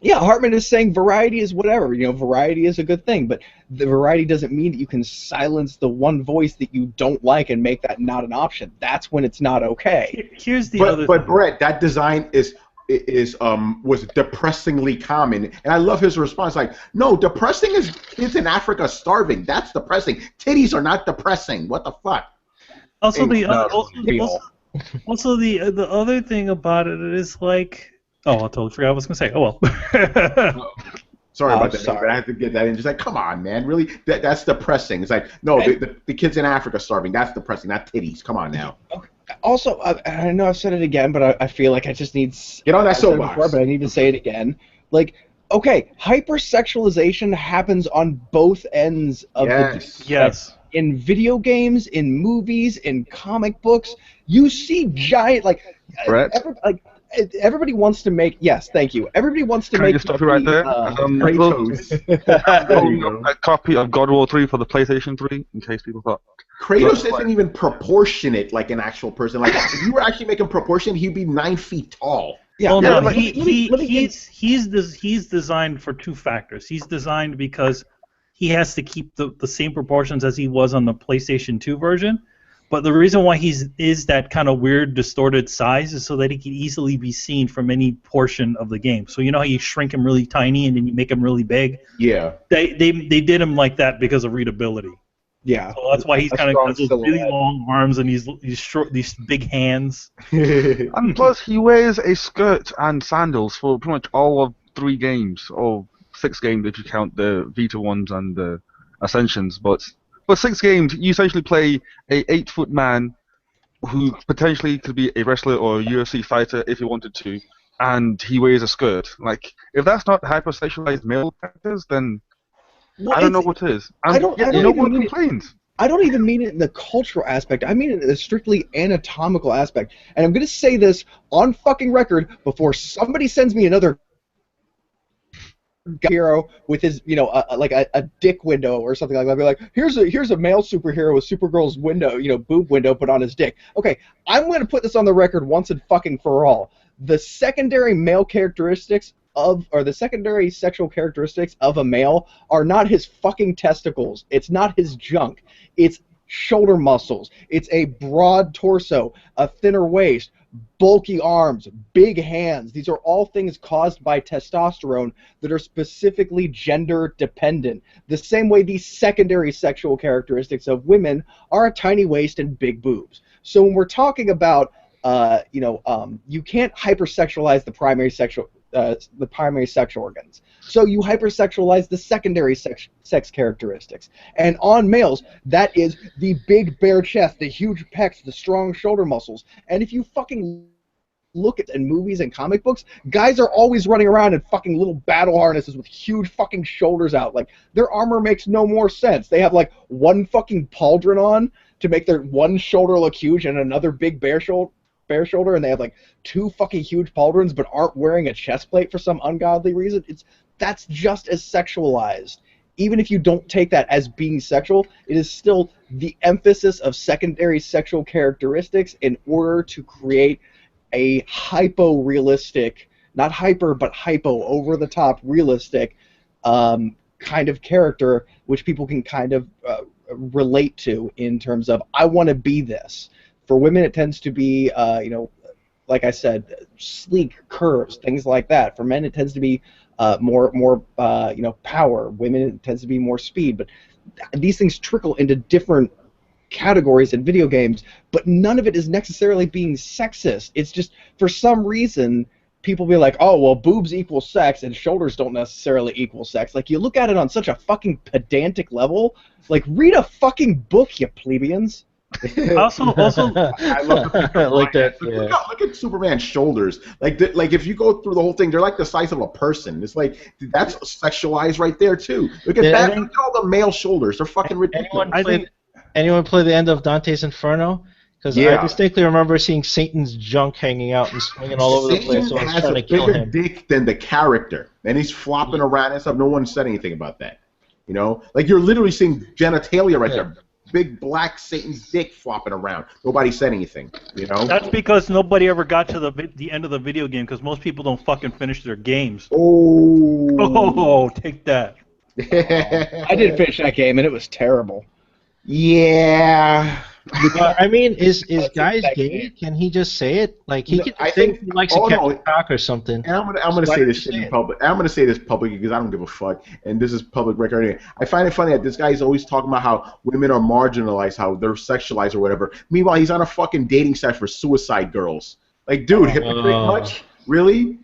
yeah, Hartman is saying variety is whatever. Variety is a good thing, but the variety doesn't mean that you can silence the one voice that you don't like and make that not an option. That's when it's not okay. Here's the other. But Brett, that design was depressingly common, and I love his response. Like, no, depressing is kids in Africa starving. That's depressing. Titties are not depressing. What the fuck? Also, the other thing about it is, like. Oh, I totally forgot what I was going to say. Oh, well. Sorry about that. But I have to get that in. Just like, come on, man. Really? That's depressing. It's like, no, the kids in Africa starving. That's depressing, not titties. Come on now. Okay. Also, I know I've said it again, but I feel like I just need... Get on that soapbox. But I need to say it again. Like, okay, hypersexualization happens on both ends of the... Yes. In video games, in movies, in comic books, you see giant, like... Brett? Everybody wants to make... Yes, thank you. Everybody wants to Can make... I just stop you right there? A copy of God of War 3 for the PlayStation 3, in case people thought Kratos isn't even proportionate like an actual person. Like if you were actually making proportion, he'd be 9 feet tall. Yeah, Well, yeah, no, let me he's designed for two factors. He's designed because he has to keep the same proportions as he was on the PlayStation 2 version. But the reason why is that kind of weird, distorted size is so that he can easily be seen from any portion of the game. So you know how you shrink him really tiny and then you make him really big? Yeah. They did him like that because of readability. Yeah. So that's why he's A kind of strong has those really silhouette. long arms and these short, these big hands. And plus, he wears a skirt and sandals for pretty much all of 3 games, or 6 games if you count the Vita ones and the Ascensions. But for 6 games, you essentially play a 8-foot man who potentially could be a wrestler or a UFC fighter if he wanted to, and he wears a skirt. Like, if that's not hypersexualized male characters, then Well, I don't know what is. And I don't yet even no one mean it- complains. I don't even mean it in the cultural aspect. I mean it in the strictly anatomical aspect. And I'm going to say this on fucking record before somebody sends me another hero with his, like a dick window or something like that. I'll be like, here's a male superhero with Supergirl's window, boob window put on his dick. Okay, I'm going to put this on the record once and fucking for all. The secondary male characteristics or the secondary sexual characteristics of a male are not his fucking testicles. It's not his junk. It's shoulder muscles. It's a broad torso, a thinner waist, bulky arms, big hands. These are all things caused by testosterone that are specifically gender dependent. The same way these secondary sexual characteristics of women are a tiny waist and big boobs. So when we're talking about, you can't hypersexualize the primary sex organs. So you hypersexualize the secondary sex characteristics. And on males, that is the big bare chest, the huge pecs, the strong shoulder muscles. And if you fucking look at in movies and comic books, guys are always running around in fucking little battle harnesses with huge fucking shoulders out. Like, their armor makes no more sense. They have like one fucking pauldron on to make their one shoulder look huge and another big bare shoulder, and they have like 2 fucking huge pauldrons but aren't wearing a chest plate for some ungodly reason. That's just as sexualized. Even if you don't take that as being sexual, it is still the emphasis of secondary sexual characteristics in order to create a hypo-realistic, not hyper, but hypo, over-the-top realistic kind of character which people can kind of relate to in terms of, I want to be this. For women, it tends to be, like I said, sleek curves, things like that. For men, it tends to be more power. Women, it tends to be more speed. But these things trickle into different categories in video games, but none of it is necessarily being sexist. It's just, for some reason, people be like, oh, well, boobs equal sex and shoulders don't necessarily equal sex. Like, you look at it on such a fucking pedantic level. Like, read a fucking book, you plebeians. Also, I love the like that. Yeah. Look at Superman's shoulders. Like if you go through the whole thing, they're like the size of a person. It's like, that's sexualized right there too. Look at that. Look at all the male shoulders. They're fucking ridiculous. Anyone play the end of Dante's Inferno? Because Yeah. I distinctly remember seeing Satan's junk hanging out and swinging all over the place. So I was has trying a to kill bigger him. dick than the character, and he's flopping around and stuff. No one said anything about that. Like, you're literally seeing genitalia right there. Big black Satan's dick flopping around. Nobody said anything. that's because nobody ever got to the end of the video game, because most people don't fucking finish their games. Oh, Take that. I did finish that game, and it was terrible. Yeah. I mean, is guys that gay? game. Can he just say it? Like, he No, could I just say think- he likes oh, a no. cat cock or something. And I'm gonna Why say did this you shit say in it? public. I'm gonna say this publicly because I don't give a fuck. And this is public record. Anyway. I find it funny that this guy is always talking about how women are marginalized, how they're sexualized or whatever. Meanwhile, he's on a fucking dating site for suicide girls. Like, dude, hypocrite much? Really?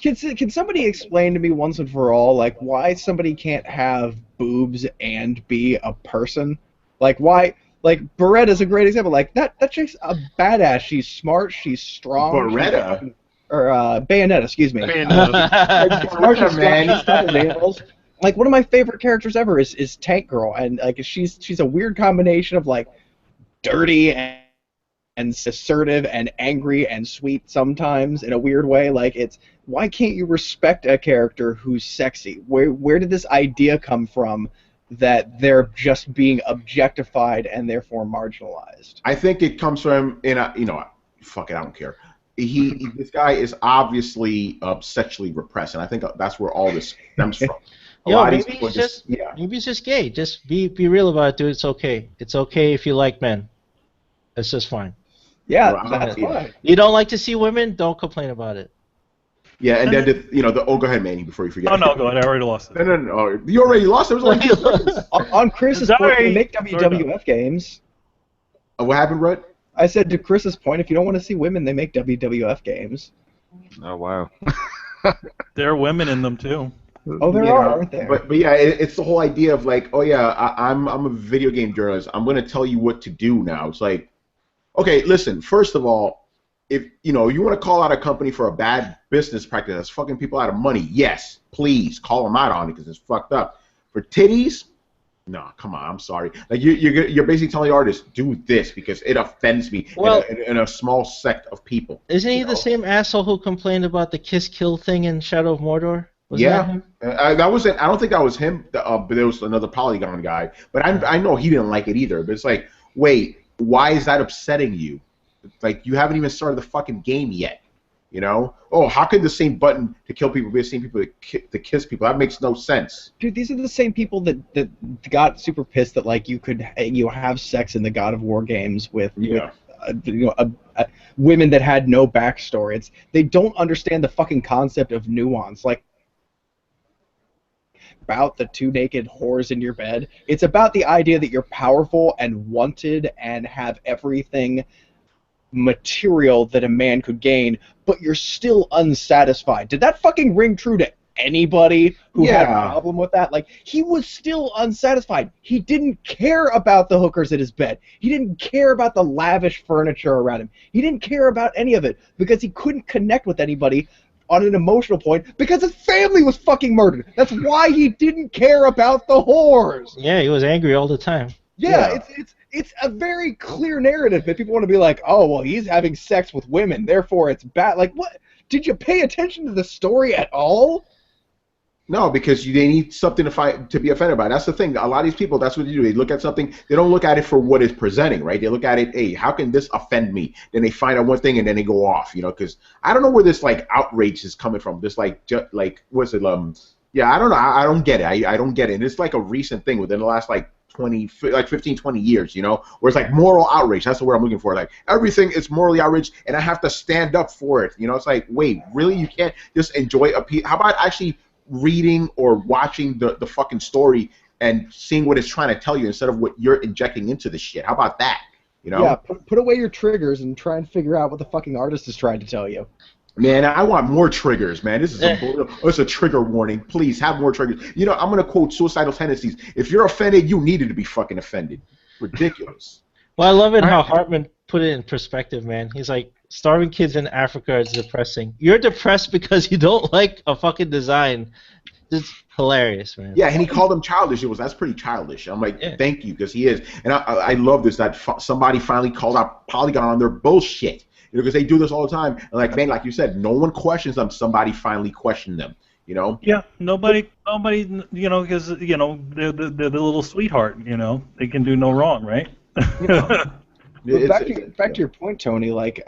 Can somebody explain to me once and for all, like, why somebody can't have boobs and be a person? Like, why? Like, Beretta's a great example. Like, that chick's a badass. She's smart. She's strong. Beretta? Or Bayonetta, excuse me. Beretta, Smart, she's strong, man. she's tough as nails. Like, one of my favorite characters ever is Tank Girl, and like, she's a weird combination of like dirty and assertive and angry and sweet sometimes in a weird way. Like, it's, why can't you respect a character who's sexy? Where did this idea come from that they're just being objectified and therefore marginalized. I think it comes from fuck it, I don't care. This guy is obviously sexually repressed, and I think that's where all this stems from. Maybe he's just gay. Just be real about it, dude. It's okay. It's okay if you like men. It's just fine. Yeah, that's fine. You don't like to see women? Don't complain about it. Yeah, and then go ahead, Manny, before you forget. Oh no, go ahead. I already lost it. No, you already lost. It was like on Chris's point, they make WWF games. What happened, Brett? I said to Chris's point, if you don't want to see women, they make WWF games. Oh wow. There are women in them too. Oh, there are, aren't there? But yeah, it's the whole idea of like, oh yeah, I'm a video game journalist. I'm going to tell you what to do now. It's like, okay, listen. First of all, if you want to call out a company for a bad business practice that's fucking people out of money, yes, please call them out on it because it's fucked up. For titties, no, come on, I'm sorry. Like you're basically telling the artist, do this because it offends me in a small sect of people. Isn't he the same asshole who complained about the kiss kill thing in Shadow of Mordor? Was that him? That wasn't. I don't think that was him. But there was another Polygon guy. But I know he didn't like it either. But it's like, wait, why is that upsetting you? Like you haven't even started the fucking game yet. Oh, how could the same button to kill people be the same people to kiss people? That makes no sense. Dude, these are the same people that got super pissed that like you have sex in the God of War games with women that had no backstory. They don't understand the fucking concept of nuance. Like about the two naked whores in your bed. It's about the idea that you're powerful and wanted and have everything material that a man could gain, but you're still unsatisfied. Did that fucking ring true to anybody who had a problem with that? Like, he was still unsatisfied. He didn't care about the hookers at his bed. He didn't care about the lavish furniture around him. He didn't care about any of it because he couldn't connect with anybody on an emotional point because his family was fucking murdered. That's why he didn't care about the whores. Yeah, he was angry all the time. Yeah. It's a very clear narrative that people want to be like, oh, well, he's having sex with women, therefore it's bad. Like, what? Did you pay attention to the story at all? No, because they need something to be offended by. That's the thing. A lot of these people, that's what they do. They look at something. They don't look at it for what it's presenting, right? They look at it, hey, how can this offend me? Then they find out one thing and then they go off, because I don't know where this like outrage is coming from. This what's it? Yeah, I don't know. I don't get it. I don't get it. And it's like a recent thing within the last 15, 20 years, where it's like moral outrage. That's the word I'm looking for. Like everything is morally outraged, and I have to stand up for it. It's like, wait, really? You can't just enjoy a piece? How about actually reading or watching the fucking story and seeing what it's trying to tell you instead of what you're injecting into the shit? How about that? Yeah, put away your triggers and try and figure out what the fucking artist is trying to tell you. Man, I want more triggers, man. This is it's a trigger warning. Please have more triggers. I'm going to quote Suicidal Tendencies. If you're offended, you needed to be fucking offended. Ridiculous. Well, I love it how Hartman put it in perspective, man. He's like, starving kids in Africa is depressing. You're depressed because you don't like a fucking design. It's hilarious, man. Yeah, and he called him childish. That's pretty childish. I'm like, thank you, because he is. And I love this, that somebody finally called out Polygon on their bullshit. Because they do this all the time, and like you said, no one questions them. Somebody finally questioned them, Yeah, nobody, because they're the little sweetheart, they can do no wrong, right? Back to your point, Tony. Like,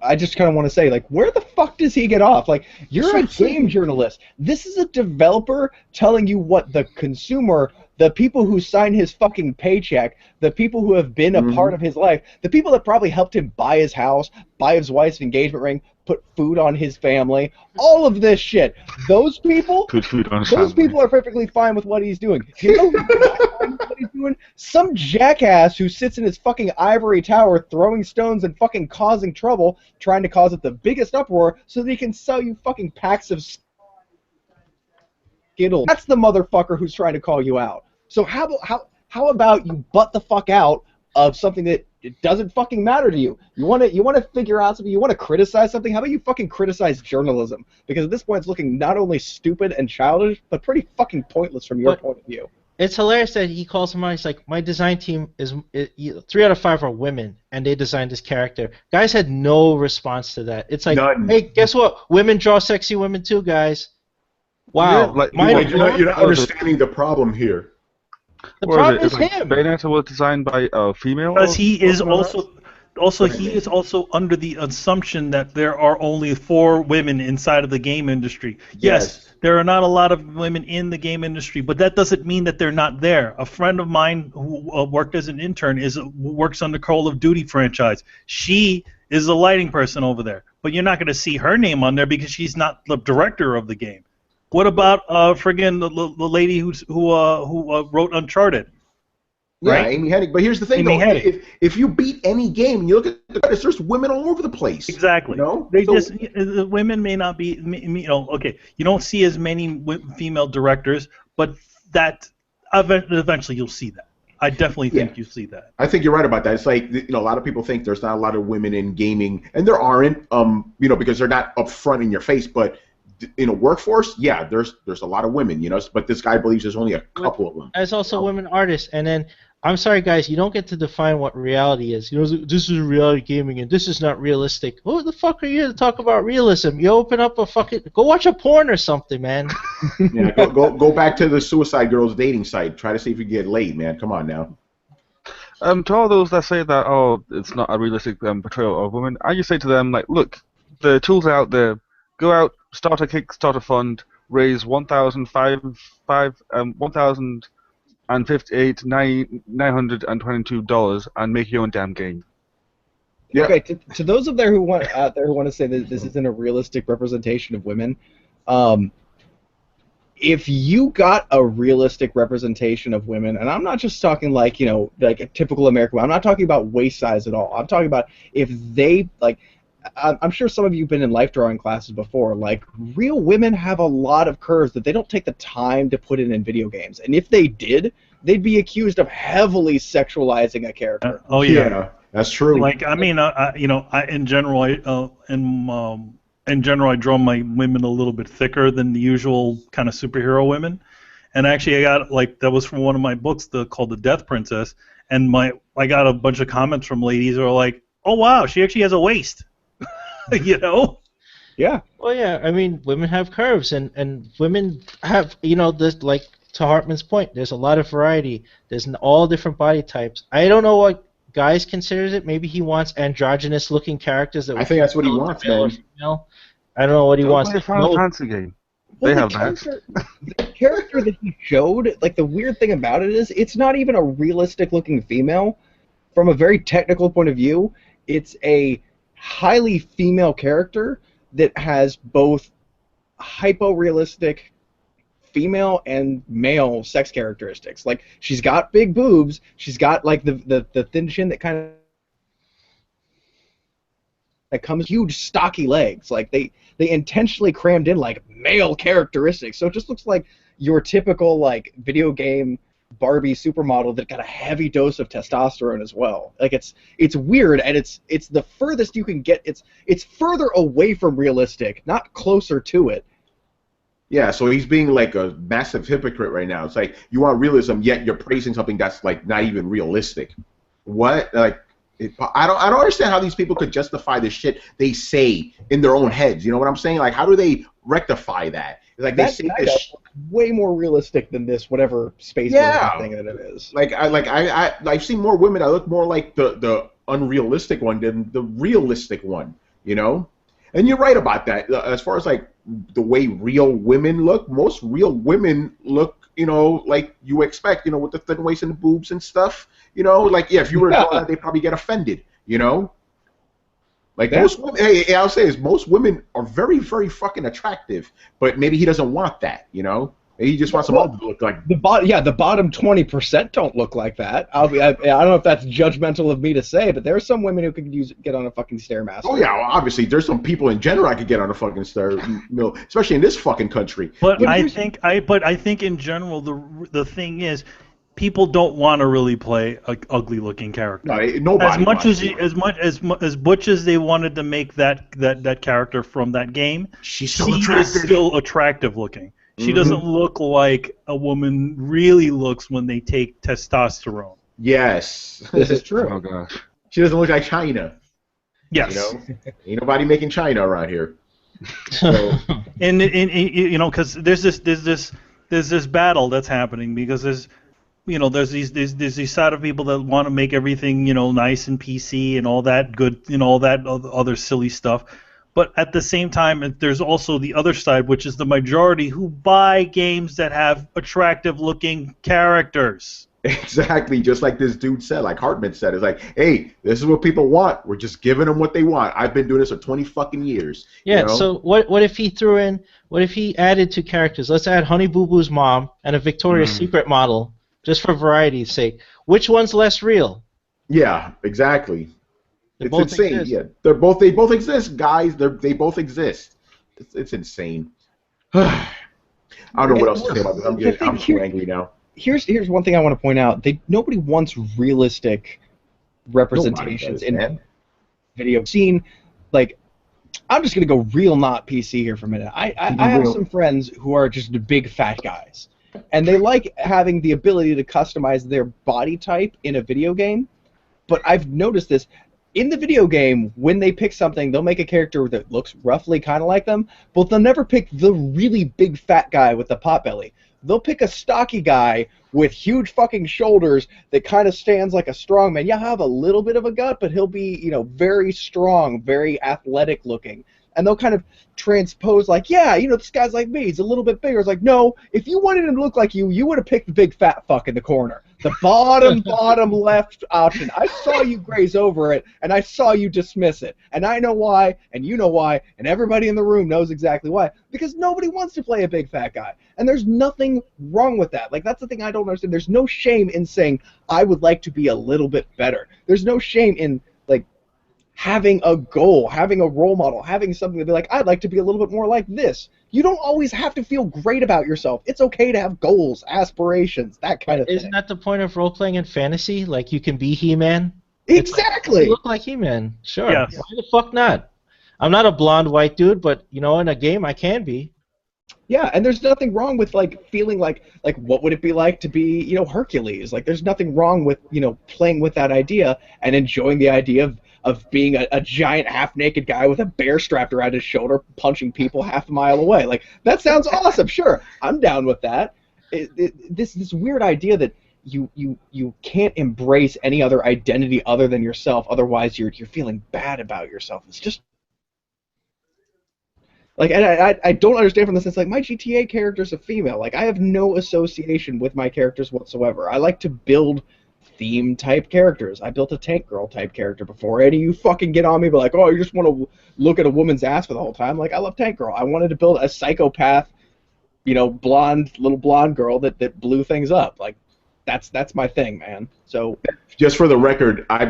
I just kind of want to say, like, where the fuck does he get off? Like, you're a game journalist. This is a developer telling you what the consumer, the people who sign his fucking paycheck, the people who have been a part of his life, the people that probably helped him buy his house, buy his wife's engagement ring, put food on his family, all of this shit. Those people, people are perfectly fine with what he's doing. You know what he's doing? Some jackass who sits in his fucking ivory tower throwing stones and fucking causing trouble, trying to cause it the biggest uproar so that he can sell you fucking packs of Skittles. That's the motherfucker who's trying to call you out. So how about you butt the fuck out of something that it doesn't fucking matter to you? You want to figure out something. You want to criticize something. How about you fucking criticize journalism? Because at this point, it's looking not only stupid and childish, but pretty fucking pointless from your point of view. It's hilarious that he calls him out. He's like, my design team is 3 out of 5 are women, and they designed this character. Guys had no response to that. It's like, hey, guess what? Women draw sexy women too, guys. Wow. You're not understanding the problem here. The Or problem is is it? Like him. Bayonetta was designed by a female? Because or he is something like that? also he is also under the assumption that there are only 4 women inside of the game industry. Yes, Yes. there are not a lot of women in the game industry, but that doesn't mean that they're not there. A friend of mine who worked as an intern works on the Call of Duty franchise. She is a lighting person over there, but you're not going to see her name on there because she's not the director of the game. What about friggin' the lady who wrote Uncharted? Yeah, Right? Amy Hennig. But here's the thing, Amy though. Hennig. If you beat any game and you look at the credits, there's women all over the place. Exactly. You know? They So- just the women may not be. Okay. You don't see as many female directors, but that eventually you'll see that. I definitely think you see that. I think you're right about that. It's like, a lot of people think there's not a lot of women in gaming, and there aren't, because they're not up front in your face. But in a workforce, yeah, there's a lot of women, But this guy believes there's only a couple of them. There's also women artists, and then I'm sorry, guys, you don't get to define what reality is. This is reality gaming, and this is not realistic. Who the fuck are you to talk about realism? You open up go watch a porn or something, man. Yeah, go back to the Suicide Girls dating site. Try to see if you can get laid, man. Come on now. To all those that say that, it's not a realistic portrayal of women, I just say to them, like, look, the tools are out there. Go out, start a Kickstarter fund, raise $1,058,922, and make your own damn game. Yeah. Okay, to those out there who want to say that this isn't a realistic representation of women, if you got a realistic representation of women, and I'm not just talking like a typical American, I'm not talking about waist size at all. I'm talking about if they I'm sure some of you have been in life drawing classes before. Like, real women have a lot of curves that they don't take the time to put in video games, and if they did, they'd be accused of heavily sexualizing a character. Oh yeah. That's true. Like I mean, in general, I draw my women a little bit thicker than the usual kind of superhero women, and actually I got that was from one of my books called The Death Princess, and I got a bunch of comments from ladies who are like, oh wow, she actually has a waist, Yeah. Well, yeah, I mean, women have curves, and women have, this, like, to Hartman's point, there's a lot of variety. There's all different body types. I don't know what guys considers it. Maybe he wants androgynous-looking characters. I think that's what he wants, man. Female. I don't know what he wants. Play a Final Fantasy game. They have that. The character that he showed, the weird thing about it is, it's not even a realistic-looking female. From a very technical point of view, it's a highly female character that has both hypo-realistic female and male sex characteristics. Like, she's got big boobs, she's got the thin chin that comes huge stocky legs. Like they intentionally crammed in male characteristics, so it just looks like your typical video game Barbie supermodel that got a heavy dose of testosterone as well. It's weird, and it's the furthest you can get. It's further away from realistic, not closer to it. Yeah, so he's being a massive hypocrite right now. It's like, you want realism, yet you're praising something that's not even realistic. What? I don't understand how these people could justify the shit they say in their own heads. You know what I'm saying? How do they rectify that? It's they say this way more realistic than this whatever space thing that it is. I've seen more women that look more like the unrealistic one than the realistic one. And you're right about that. As far as the way real women look, most real women look, like you expect, with the thin waist and the boobs and stuff. If you were to draw that, they'd probably get offended. Most women, hey, I'll say this: most women are very, very fucking attractive, but maybe he doesn't want that. Maybe he just wants them all to look like the bottom 20% don't look like that. I don't know if that's judgmental of me to say, but there are some women who could get on a fucking Stairmaster. Oh yeah, well, obviously there's some people in general I could get on a fucking especially in this fucking country. But I think in general the thing is, people don't want to really play an ugly-looking character. No, nobody. As much as they wanted to make that character from that game, she's still attractive looking. She doesn't look like a woman really looks when they take testosterone. Yes, this is true. Oh gosh. She doesn't look like China. Yes. Ain't nobody making China around here. So. and because there's this battle that's happening because there's there's these side of people that want to make everything, nice and PC and all that good, all that other silly stuff. But at the same time, there's also the other side, which is the majority who buy games that have attractive-looking characters. Exactly, just like this dude said, like Hartman said, it's like, hey, this is what people want. We're just giving them what they want. I've been doing this for 20 fucking years. Yeah, so what if he added 2 characters? Let's add Honey Boo Boo's mom and a Victoria's Secret model, just for variety's sake. Which one's less real? Yeah, exactly. It's insane. Exist. Yeah, they both exist, guys. They both exist. It's insane. I don't know what else to say about this. I'm too angry now. Here's one thing I want to point out. Nobody wants realistic representations in video scene. Like, I'm just gonna go real not PC here for a minute. I have some friends who are just big fat guys, and they like having the ability to customize their body type in a video game. But I've noticed this. In the video game, when they pick something, they'll make a character that looks roughly kind of like them, but they'll never pick the really big fat guy with the pot belly. They'll pick a stocky guy with huge fucking shoulders that kind of stands like a strong man. Yeah, he'll have a little bit of a gut, but he'll be, very strong, very athletic looking. And they'll kind of transpose like, yeah, this guy's like me. He's a little bit bigger. It's like, no, if you wanted him to look like you would have picked the big fat fuck in the corner. The bottom left option. I saw you graze over it, and I saw you dismiss it. And I know why, and you know why, and everybody in the room knows exactly why. Because nobody wants to play a big fat guy. And there's nothing wrong with that. Like, that's the thing I don't understand. There's no shame in saying, I would like to be a little bit better. There's no shame in, like, having a goal, having a role model, having something to be like, I'd like to be a little bit more like this. You don't always have to feel great about yourself. It's okay to have goals, aspirations, that kind of thing. Isn't that the point of role-playing in fantasy? Like, you can be He-Man? Exactly! You look like He-Man. Sure. Yes. Why the fuck not? I'm not a blonde white dude, but, in a game I can be. Yeah, and there's nothing wrong with, like, feeling like what would it be like to be, Hercules? Like, there's nothing wrong with, playing with that idea and enjoying the idea of being a giant half-naked guy with a bear strapped around his shoulder punching people half a mile away. Like, that sounds awesome, sure. I'm down with that. This weird idea that you can't embrace any other identity other than yourself, otherwise you're feeling bad about yourself. It's just... Like, and I don't understand from the sense, like, my GTA character's a female. Like, I have no association with my characters whatsoever. I like to build theme-type characters. I built a tank girl-type character before. Any of you fucking get on me, but like, oh, you just want to look at a woman's ass for the whole time. Like, I love tank girl. I wanted to build a psychopath, little blonde girl that blew things up. Like, that's my thing, man. So just for the record, I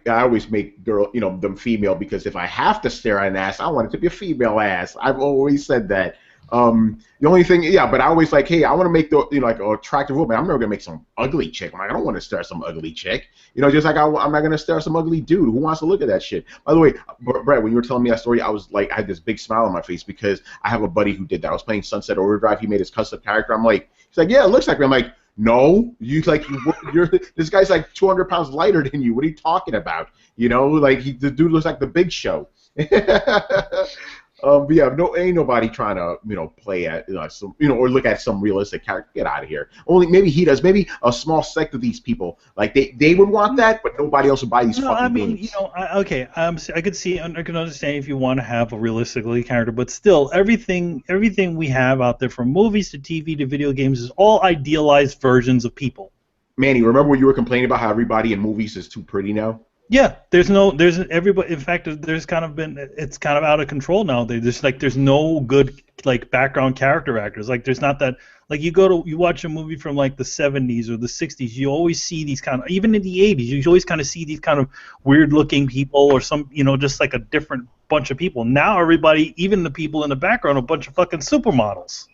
always make them female, because if I have to stare at an ass, I want it to be a female ass. I've always said that. The only thing, but I always like, hey, I want to make like an attractive woman. I'm never gonna make some ugly chick. I'm like, I don't want to stare at some ugly chick. Just like I'm not gonna stare at some ugly dude. Who wants to look at that shit? By the way, Brett, when you were telling me that story, I was like, I had this big smile on my face because I have a buddy who did that. I was playing Sunset Overdrive. He made his custom character. I'm like, he's like, yeah, it looks like me. I'm like, no, you're this guy's like 200 pounds lighter than you. What are you talking about? Like the dude looks like the Big Show. But yeah, ain't nobody trying to play at some or look at some realistic character. Get out of here. Only maybe he does. Maybe a small sect of these people, like they would want that, but nobody else would buy these fucking games. I could see, I can understand if you want to have a realistically character, but still, everything we have out there, from movies to TV to video games, is all idealized versions of people. Manny, remember when you were complaining about how everybody in movies is too pretty now? Yeah, there's everybody. In fact, it's kind of out of control now. There's no good like background character actors. Like, there's not that. Like, you watch a movie from like the 70s or the 60s, you always see these kind of, even in the 80s, you always kind of see these kind of weird looking people or some, just like a different bunch of people. Now everybody, even the people in the background, are a bunch of fucking supermodels.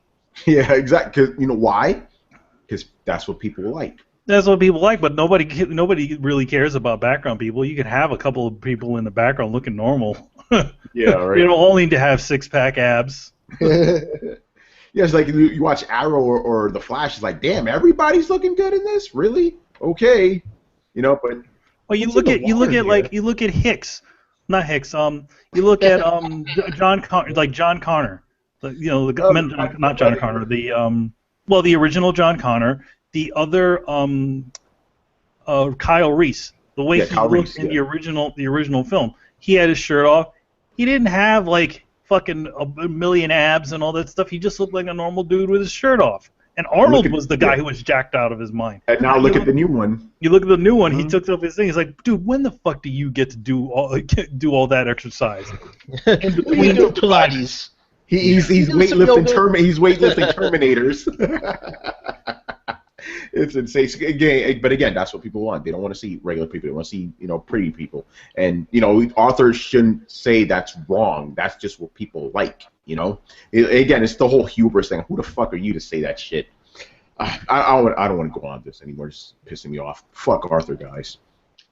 Yeah, exactly. Cause, why? Because that's what people like. That's what people like, but nobody really cares about background people. You can have a couple of people in the background looking normal. Yeah, right. You don't only to have six-pack abs. Yeah, it's like you watch Arrow or The Flash. It's like, damn, everybody's looking good in this. Really? Okay, but. Well, you look at Hicks, not Hicks. You look at John Connor. Not John Connor. The original John Connor. the other Kyle Reese, the way he Kyle looked Reese, in the original film, he had his shirt off. He didn't have like fucking a million abs and all that stuff. He just looked like a normal dude with his shirt off. And Arnold was the guy who was jacked out of his mind. And now look at the new one. You look at the new one. He took off his thing. He's like, dude, when the fuck do you get to do all that exercise? In between Pilates. He's weightlifting Terminators. It's insane. Again, but again, that's what people want. They don't want to see regular people. They want to see, pretty people. And authors shouldn't say that's wrong. That's just what people like. Again, it's the whole hubris thing. Who the fuck are you to say that shit? I don't want to go on this anymore. It's pissing me off. Fuck Arthur, guys.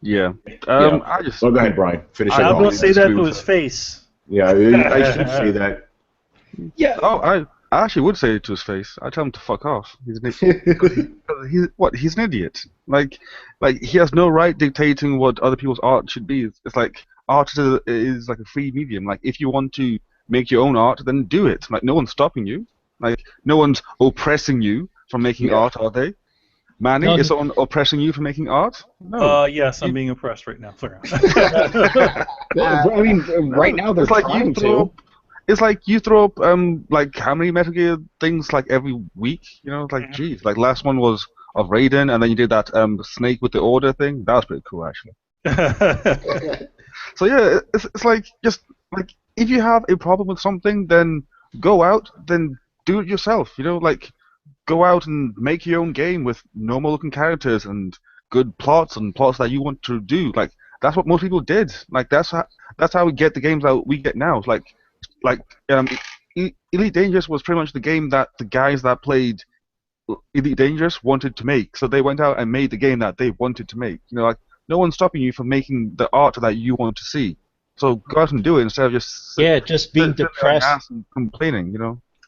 Yeah. Go ahead, Brian. Finish it off. I'm gonna say that to his face. Yeah, I should say that. Yeah. Oh, I actually would say it to his face. I'd tell him to fuck off. He's an idiot. He's an idiot. Like he has no right dictating what other people's art should be. It's like art is like a free medium. Like if you want to make your own art, then do it. Like no one's stopping you. Like no one's oppressing you from making art, are they? Manny, is someone oppressing you for making art? No. Yes, I'm being oppressed right now. Sorry. I mean, right now they're trying to. It's like you throw up like how many Metal Gear things like every week? Like geez, like last one was of Raiden, and then you did that Snake with the Order thing. That was pretty cool actually. So yeah, it's like just like if you have a problem with something, then go out, then do it yourself. Like go out and make your own game with normal looking characters and good plots and plots that you want to do. Like that's what most people did. Like that's how we get the games that we get now. Elite Dangerous was pretty much the game that the guys that played Elite Dangerous wanted to make. So they went out and made the game that they wanted to make. Like no one's stopping you from making the art that you want to see. So go out and do it instead of just being depressed and complaining.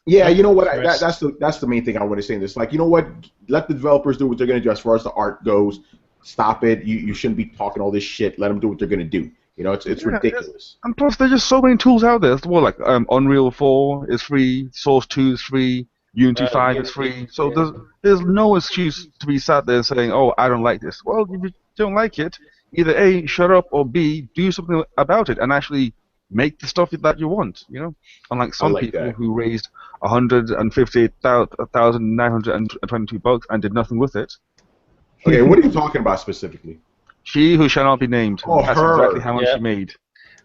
Yeah, you know what? That's the main thing I want to say in this. Like, you know what? Let the developers do what they're gonna do as far as the art goes. Stop it. You shouldn't be talking all this shit. Let them do what they're gonna do. It's ridiculous. And plus, there's just so many tools out there. Well, like Unreal 4 is free, Source 2 is free, Unity 5 is free. So there's no excuse to be sat there saying, "Oh, I don't like this." Well, if you don't like it, either A, shut up, or B, do something about it and actually make the stuff that you want. Unlike some people who raised $158,922 and did nothing with it. Okay, what are you talking about specifically? She who shall not be named. Oh, That's her. exactly how much she made.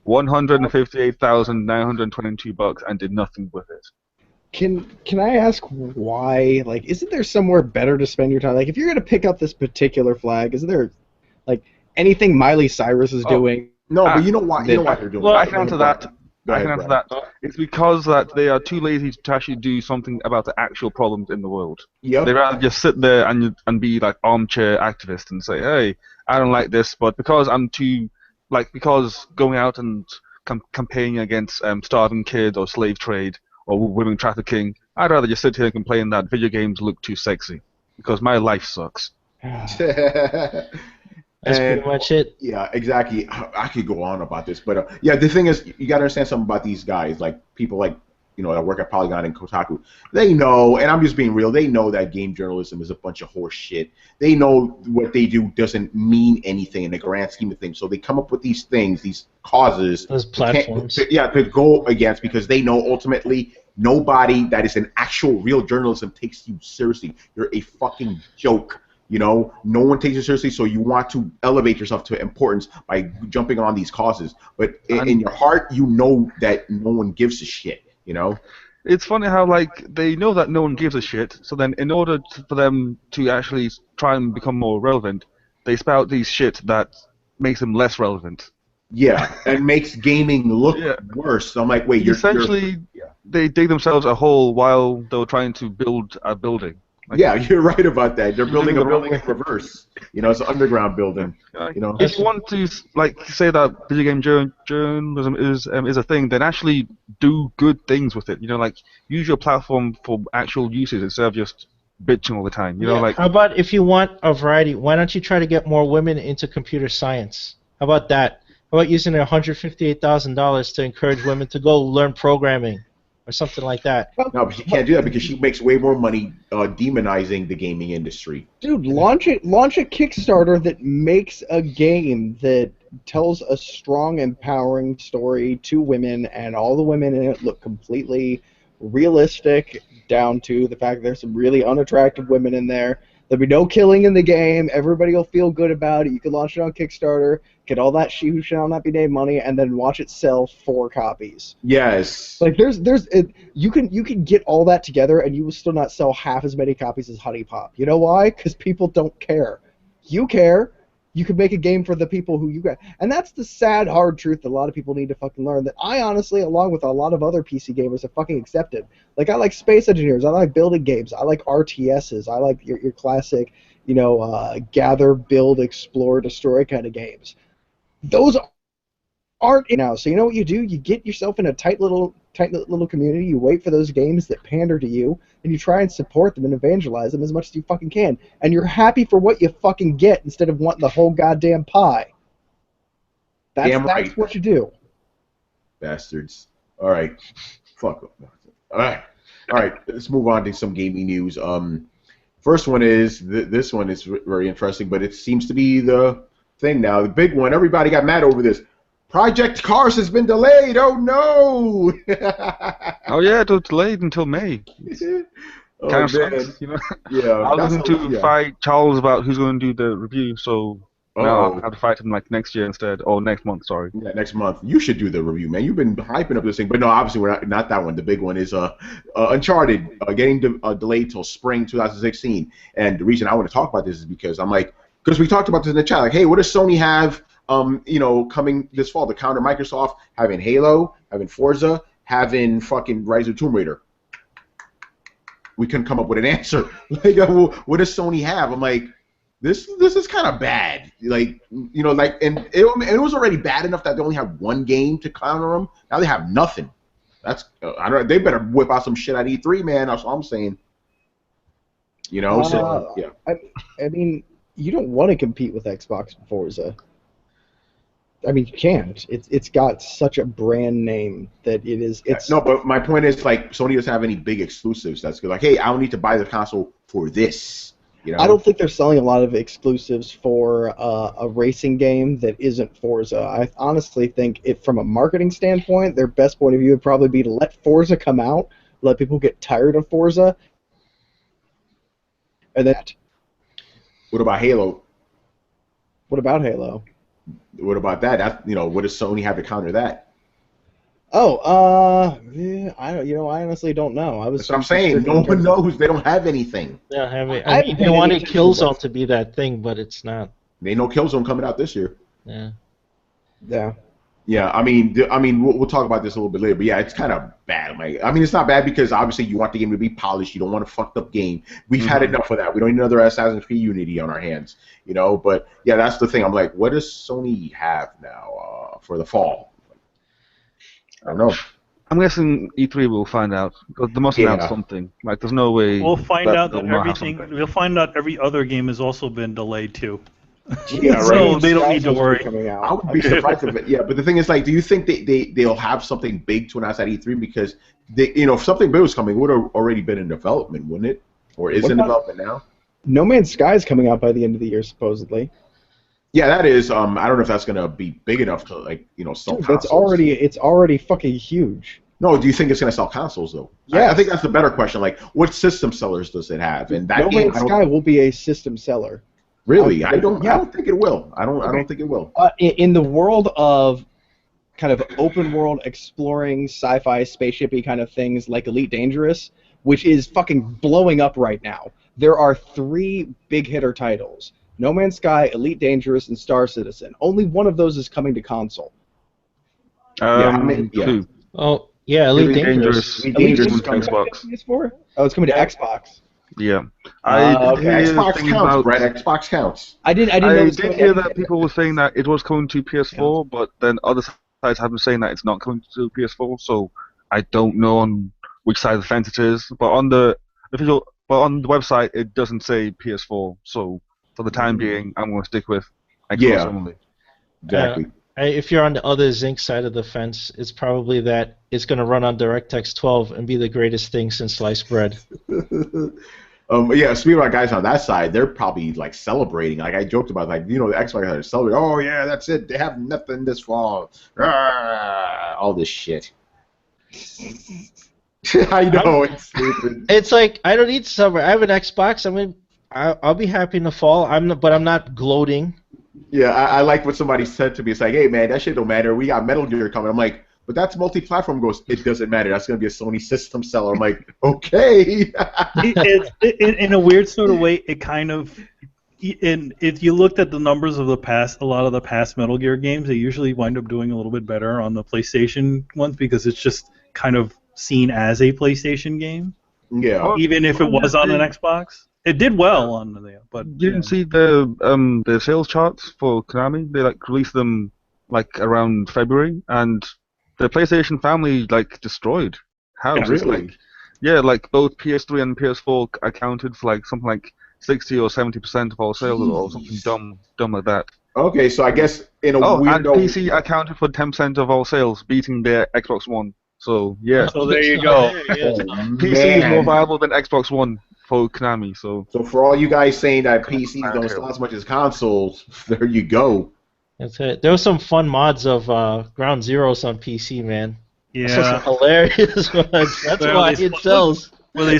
$158,922 and did nothing with it. Can I ask why? Like, isn't there somewhere better to spend your time? Like, if you're gonna pick up this particular flag, isn't there like anything Miley Cyrus is doing? No, but you know why? You know why they're doing. Well, it. I can answer that. It's because that they are too lazy to actually do something about the actual problems in the world. Yep. They rather just sit there and be like armchair activists and say, "Hey, I don't like this, but because because going out and campaigning against starving kids or slave trade or women trafficking, I'd rather just sit here and complain that video games look too sexy because my life sucks." That's pretty much it. Yeah, exactly. I could go on about this, but yeah, the thing is, you got to understand something about these guys, like people like that work at Polygon and Kotaku. They know, and I'm just being real. They know that game journalism is a bunch of horse shit. They know what they do doesn't mean anything in the grand scheme of things. So they come up with these things, these causes, those platforms, to go against because they know ultimately nobody that is an actual real journalism takes you seriously. You're a fucking joke. No one takes you seriously, so you want to elevate yourself to importance by jumping on these causes. But in your heart, you know that no one gives a shit, It's funny how, they know that no one gives a shit, so then in order for them to actually try and become more relevant, they spout these shit that makes them less relevant. Yeah, and makes gaming look worse. So I'm like, wait, they dig themselves a hole while they were trying to build a building. Yeah, you're right about that. They're building a building in reverse. It's an underground building. If you want to say that video game journalism is a thing, then actually do good things with it. Use your platform for actual uses instead of just bitching all the time. How about if you want a variety? Why don't you try to get more women into computer science? How about that? How about using $158,000 to encourage women to go learn programming? or something like that. No, but she can't do that because she makes way more money demonizing the gaming industry. Dude, launch a Kickstarter that makes a game that tells a strong, empowering story to women, and all the women in it look completely realistic, down to the fact that there's some really unattractive women in there. There'll be no killing in the game. Everybody will feel good about it. You can launch it on Kickstarter, get all that she who shall not be named money, and then watch it sell 4 copies. Yes. Like you can get all that together, and you will still not sell half as many copies as Honey Pop. You know why? Because people don't care. You care. You can make a game for the people who you got. And that's the sad, hard truth that a lot of people need to fucking learn, that I honestly, along with a lot of other PC gamers, have fucking accepted. Like, I like Space Engineers. I like building games. I like RTSs. I like your classic, gather, build, explore, destroy kind of games. Those aren't now. So you know what you do? You get yourself in a tight little community. You wait for those games that pander to you, and you try and support them and evangelize them as much as you fucking can. And you're happy for what you fucking get instead of wanting the whole goddamn pie. That's what you do. Bastards. All right. Fuck. All right. Let's move on to some gaming news. First one is this one is very interesting, but it seems to be the thing now. The big one. Everybody got mad over this. Project Cars has been delayed. Oh no! Oh yeah, it was delayed until May. Oh, Kind of man. sucks, you know. Yeah, I was going to fight Charles about who's going to do the review, so now I have to fight him like next year instead, or next month. Sorry. Yeah, next month. You should do the review, man. You've been hyping up this thing, but no, obviously we're not that one. The big one is Uncharted getting delayed till spring 2016. And the reason I want to talk about this is because we talked about this in the chat. Like, hey, what does Sony have? Coming this fall to counter Microsoft having Halo, having Forza, having fucking Rise of Tomb Raider. We couldn't come up with an answer. Like, what does Sony have? I'm like, this is kind of bad. Like, and it was already bad enough that they only have one game to counter them. Now they have nothing. That's I don't. They better whip out some shit at E3, man. That's all I'm saying. So yeah. I mean, you don't want to compete with Xbox and Forza. I mean, you can't. It's got such a brand name that it's. No, but my point is, like, Sony doesn't have any big exclusives. That's good. Like, hey, I don't need to buy the console for this. I don't think they're selling a lot of exclusives for a racing game that isn't Forza. I honestly think, from a marketing standpoint, their best point of view would probably be to let Forza come out, let people get tired of Forza, and then. What about Halo? What about Halo? What about that? What does Sony have to counter that? I honestly don't know. That's what I'm saying. No one knows. They don't have anything. I mean, they wanted Killzone to be that thing, but it's not. They know Killzone coming out this year. Yeah. Yeah. Yeah, I mean, we'll talk about this a little bit later, but yeah, it's kind of bad. It's not bad because obviously you want the game to be polished. You don't want a fucked up game. We've had enough of that. We don't need another Assassin's Creed Unity on our hands, But yeah, that's the thing. I'm like, what does Sony have now for the fall? I don't know. I'm guessing E3 will find out because they must announce something. Like, there's no way. We'll find out that everything. We'll find out every other game has also been delayed too. Yeah, right. So they don't need to worry. I would be surprised if yeah, but the thing is, like, do you think they'll have something big to announce at E3? Because if something big was coming, it would have already been in development, wouldn't it? Or is it in development now? No Man's Sky is coming out by the end of the year, supposedly. Yeah, that is. I don't know if that's gonna be big enough to sell consoles. It's already fucking huge. No, do you think it's gonna sell consoles though? Yeah, I think that's the better question. Like, what system sellers does it have? And that No Man's Sky will be a system seller. Really? I don't think it will. I don't think it will. In the world of kind of open world exploring sci-fi spaceshipy kind of things like Elite Dangerous, which is fucking blowing up right now, there are 3 big hitter titles: No Man's Sky, Elite Dangerous, and Star Citizen. Only one of those is coming to console. 2. Oh, yeah, Elite Dangerous. Elite Dangerous on Xbox. PS4? Oh, it's coming to Xbox. Yeah. Xbox counts, Brett. Xbox counts. I did hear that people were saying that it was coming to PS4, but then other sides have been saying that it's not coming to PS4. So I don't know on which side of the fence it is. But on the website, it doesn't say PS4. So for the time being, I'm going to stick with Xbox only. Exactly. If you're on the other Zinc side of the fence, it's probably that it's going to run on DirectX 12 and be the greatest thing since sliced bread. Yeah, speaking about guys on that side, they're probably like celebrating. Like I joked about, like the Xbox guys are celebrating. Oh yeah, that's it. They have nothing this fall. All this shit. I know it's stupid. It's like I don't need to celebrate. I have an Xbox. I mean, I'll be happy in the fall. But I'm not gloating. Yeah, I like what somebody said to me. It's like, hey man, that shit don't matter. We got Metal Gear coming. I'm like, but that's multi-platform. Goes, it doesn't matter. That's gonna be a Sony system seller. I'm like, okay. In a weird sort of way, it kind of. If you looked at the numbers of the past, a lot of the past Metal Gear games, they usually wind up doing a little bit better on the PlayStation ones because it's just kind of seen as a PlayStation game. Yeah. Even if it was on an Xbox, it did well on the. But you didn't see the sales charts for Konami? They like released them like around February, and the PlayStation family like destroyed. How? Yeah, really? Like, yeah, like both PS3 and PS4 accounted for like something like 60 or 70% of all sales, or something dumb like that. Okay, so I guess in a and weirdo. PC accounted for 10% of all sales, beating their Xbox One. So yeah, so there you go. PC is more viable than Xbox One for Konami. So for all you guys saying that PCs don't sell as much as consoles, there you go. That's it. There was some fun mods of Ground Zeroes on PC, man. Yeah. Some hilarious mods. That's why it sells. Where they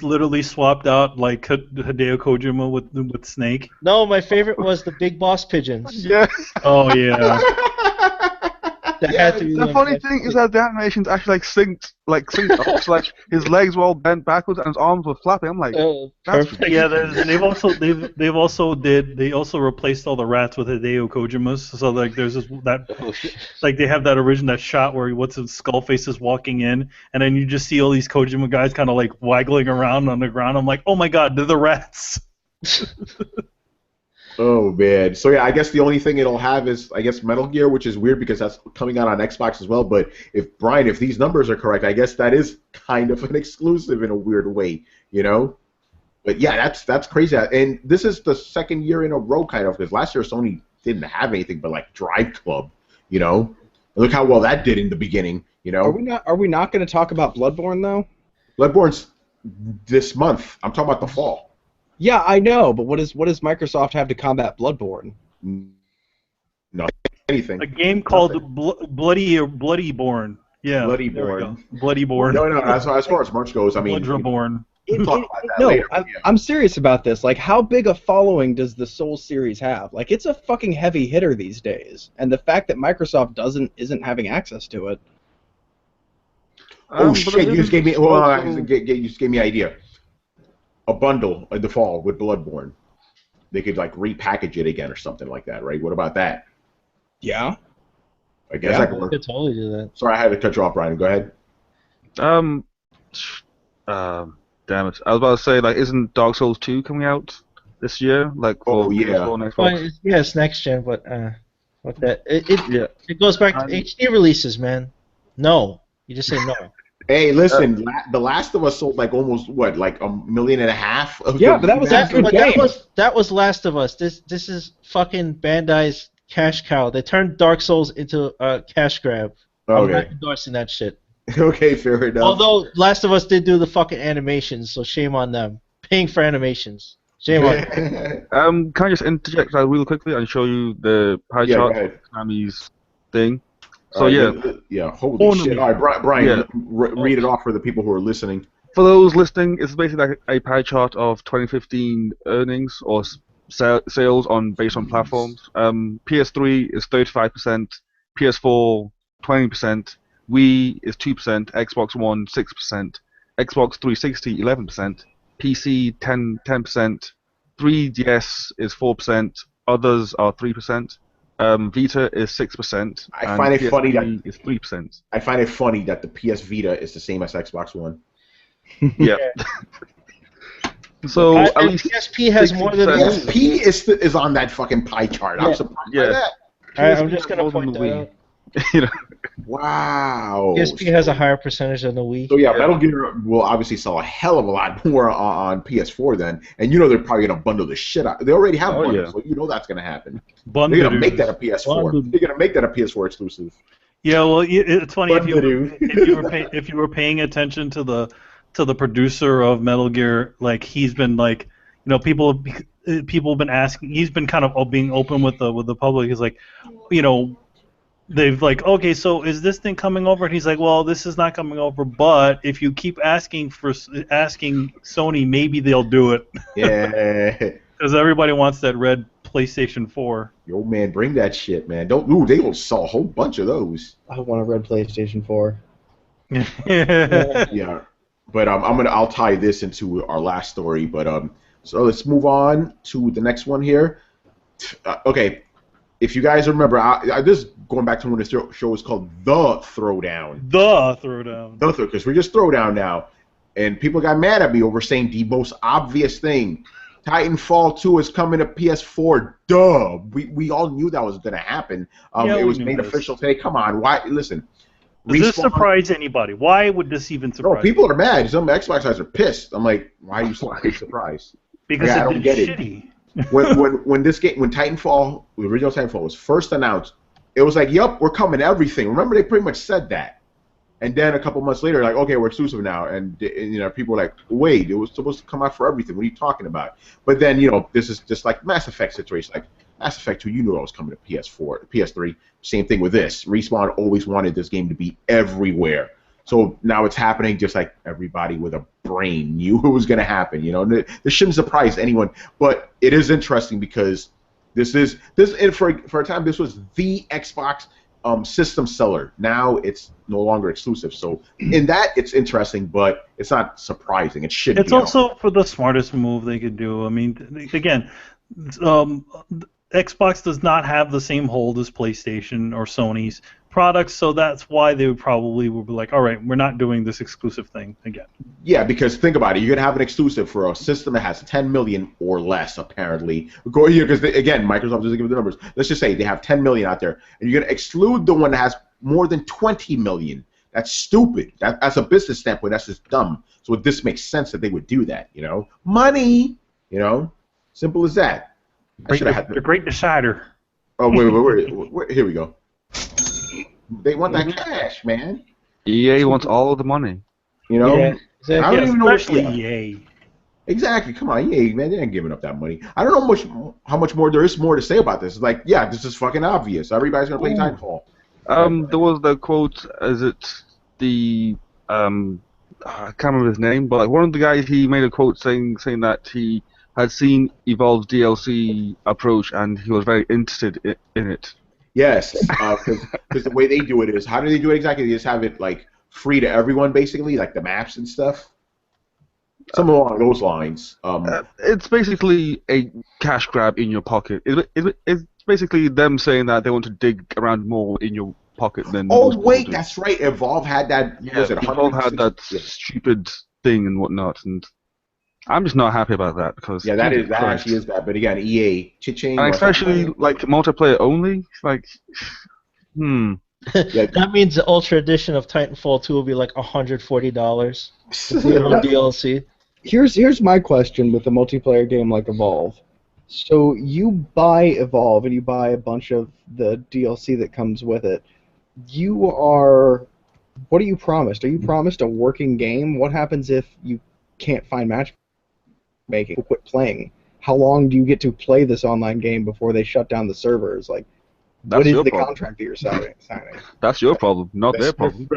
literally swapped out like Hideo Kojima with Snake. No, my favorite was the Big Boss pigeons. yeah. Oh yeah. That had to be The funny thing is that the animations actually synced up. So, like his legs were all bent backwards and his arms were flapping. I'm like, that's perfect. Yeah, they also replaced all the rats with Hideo Kojima's. So like there's like they have that shot where his Skullface is walking in, and then you just see all these Kojima guys kind of like waggling around on the ground. I'm like, oh my god, they're the rats. Oh man, so yeah, I guess the only thing it'll have is Metal Gear, which is weird because that's coming out on Xbox as well. But if these numbers are correct, I guess that is kind of an exclusive in a weird way, But yeah, that's crazy, and this is the second year in a row, kind of, because last year Sony didn't have anything but like Drive Club, Look how well that did in the beginning, Are we not going to talk about Bloodborne though? Bloodborne's this month. I'm talking about the fall. Yeah, I know, but what does Microsoft have to combat Bloodborne? No, anything. A game called Bloodyborn. Yeah. Bloodyborn. Bloodyborn. No. As far as merch goes, I mean. Bloodraborn. I'm serious about this. Like, how big a following does the Souls series have? Like, it's a fucking heavy hitter these days, and the fact that Microsoft isn't having access to it. Oh shit! You just gave me. You just gave me an idea. A bundle in the fall with Bloodborne. They could like repackage it again or something like that, right? What about that? Yeah. I guess I could work. could totally do that. Sorry, I had to cut you off, Brian. Go ahead. Damn it! I was about to say, like, isn't Dark Souls 2 coming out this year? Like, for PS4 and Xbox? Well, yeah, it's next gen, but what that? It goes back to HD releases, man. No, you just say no. Hey, listen, The Last of Us sold like almost like 1.5 million of but that was that was Last of Us. This is fucking Bandai's cash cow. They turned Dark Souls into a cash grab. Okay. I'm not endorsing that shit. Okay, fair enough. Although Last of Us did do the fucking animations, so shame on them. Paying for animations. Shame on them. Can I just interject real quickly and show you the pie chart of Konami's thing? So holy shit! All right, Brian, read it off for the people who are listening. For those listening, it's basically like a pie chart of 2015 earnings or sales based on platforms. PS3 is 35%, PS4 20%, Wii is 2%, Xbox One 6%, Xbox 360 11%, PC 10%, 3DS is 4%, others are 3%. Vita is 6%. I find it funny that is 3%. I find it funny that the PS Vita is the same as Xbox One. Yeah. So at least PSP has more than PSP is on that fucking pie chart. I'm surprised by that. I'm just gonna point that out. You know. Wow. PSP has a higher percentage than the Wii. So yeah, Metal Gear will obviously sell a hell of a lot more on PS4 then, and you know they're probably gonna bundle the shit out. They already have Oh, bundles, yeah. so you know that's gonna happen. They're Bundle. gonna make that a PS4. Bundle. They're gonna make that a PS4 exclusive. Yeah, well, it's funny Bundle. if you were paying attention to the producer of Metal Gear, like he's been like, you know, people have been asking, he's been kind of being open with the public. He's like, you know, they've like, okay, so is this thing coming over? And he's like, well, this is not coming over, but if you keep asking Sony, maybe they'll do it. Yeah. Because everybody wants that red PlayStation 4. Yo, man, bring that shit, man. Ooh, they will sell a whole bunch of those. I want a red PlayStation 4. Yeah. But I'll tie this into our last story. But so let's move on to the next one here. Okay. If you guys remember, this is going back to when the show was called The Throwdown. The Throwdown. Because we're just Throwdown now. And people got mad at me over saying the most obvious thing. Titanfall 2 is coming to PS4. Duh. We all knew that was going to happen. It was made official today. Come on. Why? Listen. Does this surprise anybody? Why would this even surprise? No, people are mad. Some Xbox guys are pissed. I'm like, why are you so surprised? Because I don't get shitty. When Titanfall, the original Titanfall was first announced, it was like, yup, we're coming to everything. Remember, they pretty much said that. And then a couple months later, like, okay, we're exclusive now. And you know, people were like, wait, it was supposed to come out for everything. What are you talking about? But then, you know, this is just like Mass Effect situation. Like Mass Effect 2, you knew it was coming to PS4, PS3. Same thing with this. Respawn always wanted this game to be everywhere. So now it's happening, just like everybody with a brain knew it was going to happen. You know, this shouldn't surprise anyone. But it is interesting because for a time this was the Xbox system seller. Now it's no longer exclusive. So in that, it's interesting, but it's not surprising. It should. It's also for the smartest move they could do. I mean, again, Xbox does not have the same hold as PlayStation or Sony's products, so that's why they would probably be like, all right, we're not doing this exclusive thing again. Yeah, because think about it. You're going to have an exclusive for a system that has 10 million or less, apparently. Go here, because, again, Microsoft doesn't give the numbers. Let's just say they have 10 million out there, and you're going to exclude the one that has more than 20 million. That's stupid. As a business standpoint, that's just dumb. So this makes sense that they would do that, you know? Money, you know? Simple as that. The great decider. Oh, wait, here we go. They want that cash, man. EA wants all of the money. You know? Yeah, exactly. I don't even know Especially EA. Exactly. Come on, EA, man. They ain't giving up that money. I don't know how much more there is more to say about this. It's like, yeah, this is fucking obvious. Everybody's going to play Titanfall. There was the quote, I can't remember his name, but like one of the guys, he made a quote saying that he had seen Evolve's DLC approach and he was very interested in it. Yes, because the way they do it is, how do they do it exactly? They just have it like free to everyone, basically, like the maps and stuff. Something along those lines. It's basically a cash grab in your pocket. It's basically them saying that they want to dig around more in your pocket than. Oh wait, that's right. Evolve had that. Yeah, Evolve had that stupid thing and whatnot, and I'm just not happy about that because. Yeah, that actually is that. But again, EA, cha-ching. And especially like multiplayer only, like, Yeah. That means the Ultra Edition of Titanfall 2 will be like $140 with the DLC. Here's my question with a multiplayer game like Evolve. So you buy Evolve and you buy a bunch of the DLC that comes with it. What are you promised? Are you promised a working game? What happens if you can't find matchmaking? Quit playing. How long do you get to play this online game before they shut down the servers? Like, what is the contract that you're signing? That's your problem, not their problem.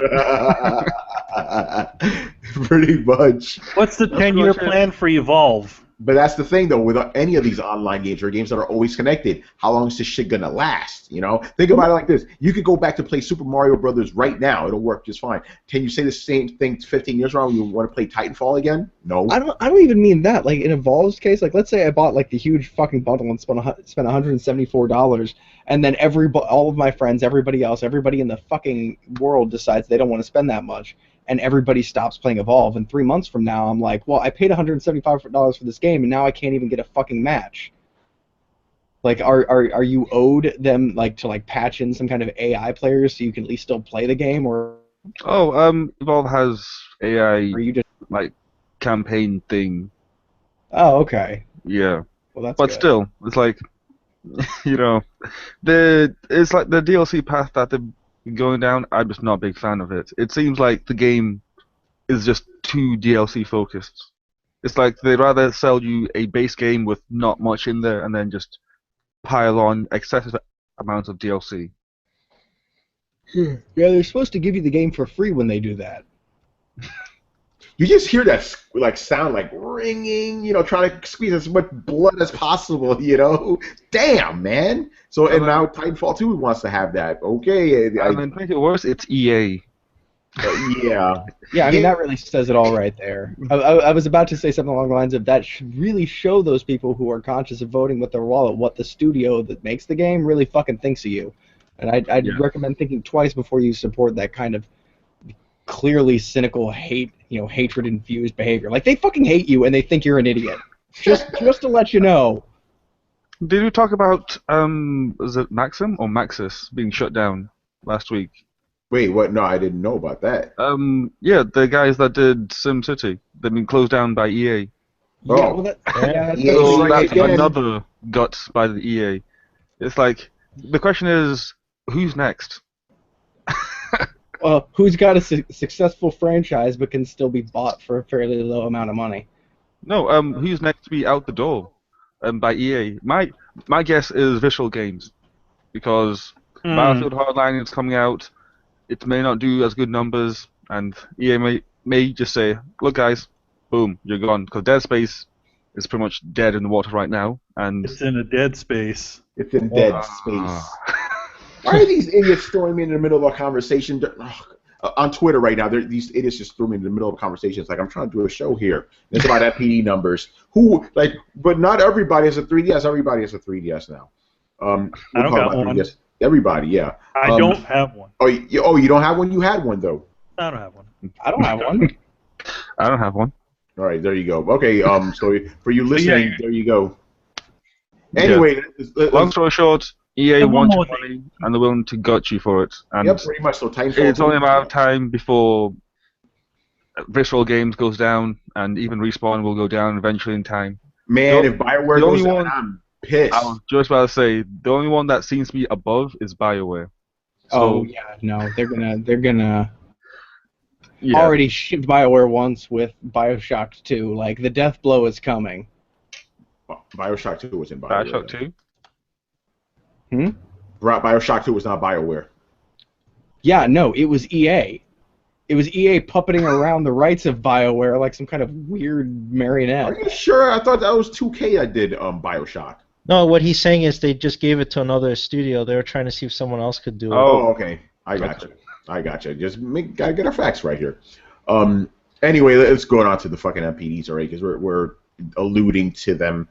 Pretty much. What's the 10-year plan for Evolve? But that's the thing, though, with any of these online games or games that are always connected, how long is this shit gonna last? You know, think about it like this: you could go back to play Super Mario Brothers right now; it'll work just fine. Can you say the same thing 15 years from now when you want to play Titanfall again? No. I don't even mean that. Like in Evolve's case, like let's say I bought like the huge fucking bundle and spent $174, and then all of my friends, everybody else, everybody in the fucking world decides they don't want to spend that much. And everybody stops playing Evolve, and 3 months from now, I'm like, well, I paid $175 for this game, and now I can't even get a fucking match. Like, are you owed them like to like patch in some kind of AI players so you can at least still play the game, or Oh, Evolve has AI are you just? like campaign thing. Oh, okay. Yeah, Well, that's but good. still, it's like you know, it's like the DLC path that they're going down. I'm just not a big fan of it. It seems like the game is just too DLC focused. It's like they'd rather sell you a base game with not much in there and then just pile on excessive amounts of DLC. Yeah, they're supposed to give you the game for free when they do that. You just hear that like sound like ringing, trying to squeeze as much blood as possible, Damn, man. So and now Titanfall 2 wants to have that. Okay, And then to make it worse, it's EA. yeah. Yeah, I mean that really says it all right there. I was about to say something along the lines of that should really show those people who are conscious of voting with their wallet what the studio that makes the game really fucking thinks of you. And I'd recommend thinking twice before you support that kind of clearly cynical hatred infused behavior. Like they fucking hate you and they think you're an idiot. Just to let you know. Did you talk about was it Maxim or Maxis being shut down last week? Wait, what? No, I didn't know about that. Yeah, the guys that did SimCity, they've been closed down by EA. Oh. Yeah, well, that's So like that's again. another guts by the EA. It's like the question is, who's next? Well, who's got a successful franchise but can still be bought for a fairly low amount of money? No, who's next to be out the door? By EA. My guess is Visual Games, because Battlefield Hardline is coming out. It may not do as good numbers, and EA may just say, "Look, guys, boom, you're gone." Because Dead Space is pretty much dead in the water right now, and It's in a dead space. It's in dead space. Why are these idiots throwing me in the middle of a conversation? On Twitter right now, these idiots just threw me in the middle of a conversation. It's like, I'm trying to do a show here. It's about FPD numbers. But not everybody has a 3DS. Everybody has a 3DS now. I don't got one. 3DS. Everybody, yeah. I don't have one. Oh, you don't have one? You had one, though. I don't have one. I don't have one. I don't have one. All right, there you go. Okay, so for you listening, there you go. Anyway, long story short, EA And one wants more your money, and they're willing to gut you for it. And yep, pretty much. So Titanfall. it's only a matter of time before Visual Games goes down, and even Respawn will go down eventually in time. Man, if BioWare goes down, I'm pissed. I was just about to say, the only one that seems to be above is BioWare. Oh yeah, no, they're gonna already shipped BioWare once with BioShock 2. Like the death blow is coming. BioShock 2 was in BioWare. BioShock 2? BioShock 2 was not BioWare. Yeah, no, it was EA. It was EA puppeting around the rights of BioWare like some kind of weird marionette. Are you sure? I thought that was 2K that did BioShock. No, what he's saying is they just gave it to another studio. They were trying to see if someone else could do it. Oh, okay. I got you. Just gotta get our facts right here. Anyway, let's go on to the fucking MPDs already, because we're alluding to them.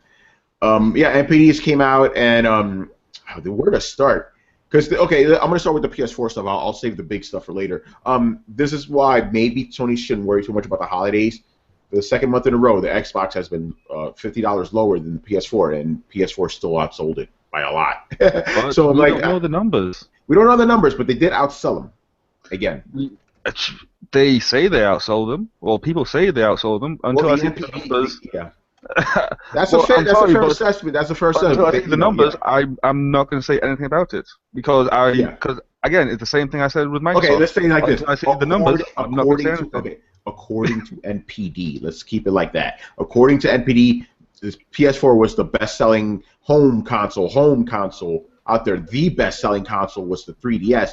Yeah, MPDs came out, and where to start? Because I'm gonna start with the PS4 stuff. I'll save the big stuff for later. This is why maybe Sony shouldn't worry too much about the holidays. For the second month in a row, the Xbox has been $50 lower than the PS4, and PS4 still outsold it by a lot. So we don't know the numbers. We don't know the numbers, but they did outsell them. Again. They say they outsold them. Well, people say they outsold them until I see the numbers. Yeah. That's a fair assessment. That's a fair assessment. Until I see the numbers, I'm not going to say anything about it because again, it's the same thing I said with Microsoft. Okay, let's say it like this. Until I see the numbers, I'm not going to say anything. According to NPD, let's keep it like that. According to NPD, this PS4 was the best-selling home console out there. The best-selling console was the 3DS.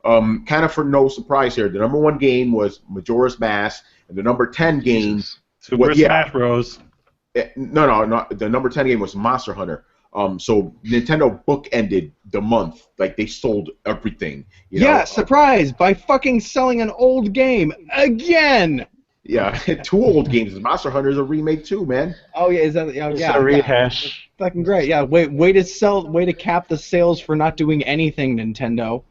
Kind of for no surprise here, the number 1 game was Majora's Mask, and the number 10 game Super Smash Bros. No. The number 10 game was Monster Hunter. So Nintendo bookended the month, like they sold everything. Yeah, surprise! By fucking selling an old game again. Yeah, 2 old games. Monster Hunter is a remake too, man. Oh yeah, is that? Oh, yeah, a rehash. Fucking great. Yeah, way to cap the sales for not doing anything, Nintendo.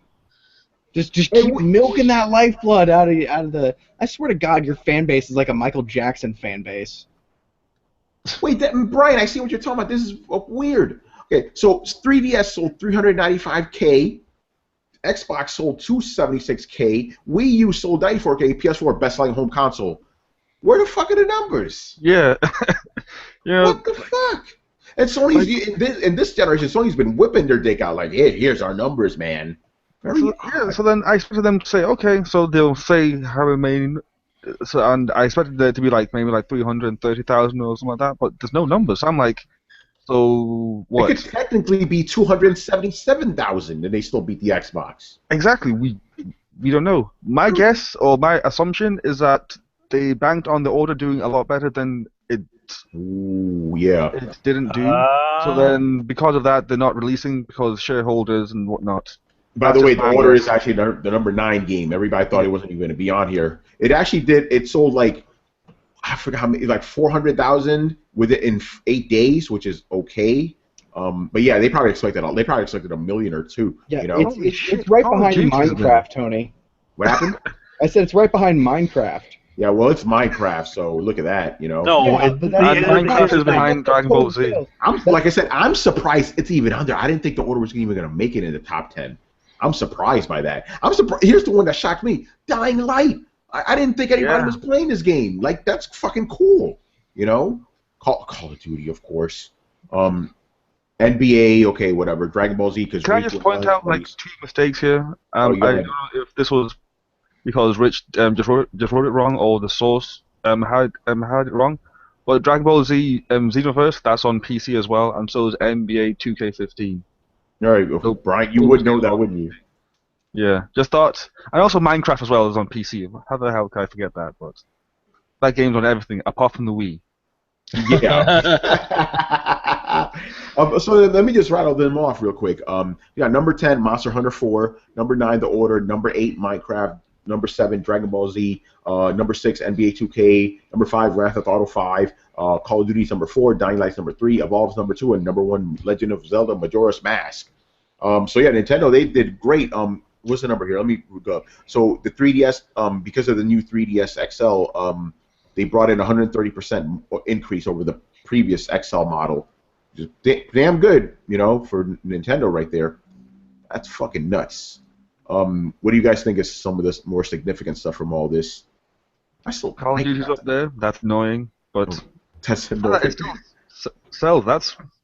Just keep milking that lifeblood out of the. I swear to God, your fan base is like a Michael Jackson fan base. Wait, Brian, I see what you're talking about. This is weird. Okay, so 3DS sold 395K. Xbox sold 276K. Wii U sold 94K. PS4 best-selling home console. Where the fuck are the numbers? Yeah. What the fuck? And Sony's in this generation, Sony's been whipping their dick out like, here's our numbers, man. So then I expected them to say, okay, so they'll say how many, and I expected there to be like maybe like 330,000 or something like that, but there's no numbers. I'm like, so what? It could technically be 277,000, and they still beat the Xbox. Exactly. We don't know. My guess or my assumption is that they banked on the order doing a lot better than it didn't do. So then, because of that, they're not releasing because shareholders and whatnot. By the way, the order is actually the number 9 game. Everybody thought it wasn't even going to be on here. It actually did. It sold like, I forgot how many, like 400,000 with it in 8 days, which is okay. But yeah, they probably expected a million or two. Yeah, you know? it's right behind Minecraft, Tony. What happened? I said it's right behind Minecraft. Yeah, well, it's Minecraft, so look at that, you know. No, Minecraft is behind Dragon Ball Z. Like I said, I'm surprised it's even under. I didn't think the order was even going to make it in the top 10. I'm surprised by that. I'm surprised. Here's the one that shocked me: Dying Light. I didn't think anybody was playing this game. Like, that's fucking cool, you know. Call of Duty, of course. NBA, okay, whatever. Dragon Ball Z. Can I just point out like 2 mistakes here? I don't know if this was because Rich just wrote it wrong, or the source had it wrong. But Dragon Ball Z Xenoverse, that's on PC as well, and so is NBA 2K15. All right, so, Brian, you would know that, wouldn't you? Yeah, just thought. And also Minecraft as well is on PC. How the hell can I forget that? But that game's on everything apart from the Wii. Yeah. So let me just rattle them off real quick. Number 10, Monster Hunter 4. Number 9, The Order. Number 8, Minecraft. Number 7, Dragon Ball Z. Number 6, NBA 2K. Number 5, Grand Theft Auto 5. Call of Duty's number 4. Dying Light's number 3. Evolve's number 2. And number 1, Legend of Zelda Majora's Mask. So yeah, Nintendo, they did great. What's the number here? Let me go. So the 3DS, because of the new 3DS XL, they brought in 130% increase over the previous XL model. Just damn good, you know, for Nintendo right there. That's fucking nuts. What do you guys think is some of this more significant stuff from all this? I still Call of Duty's up there. That's annoying, but that's it still sells.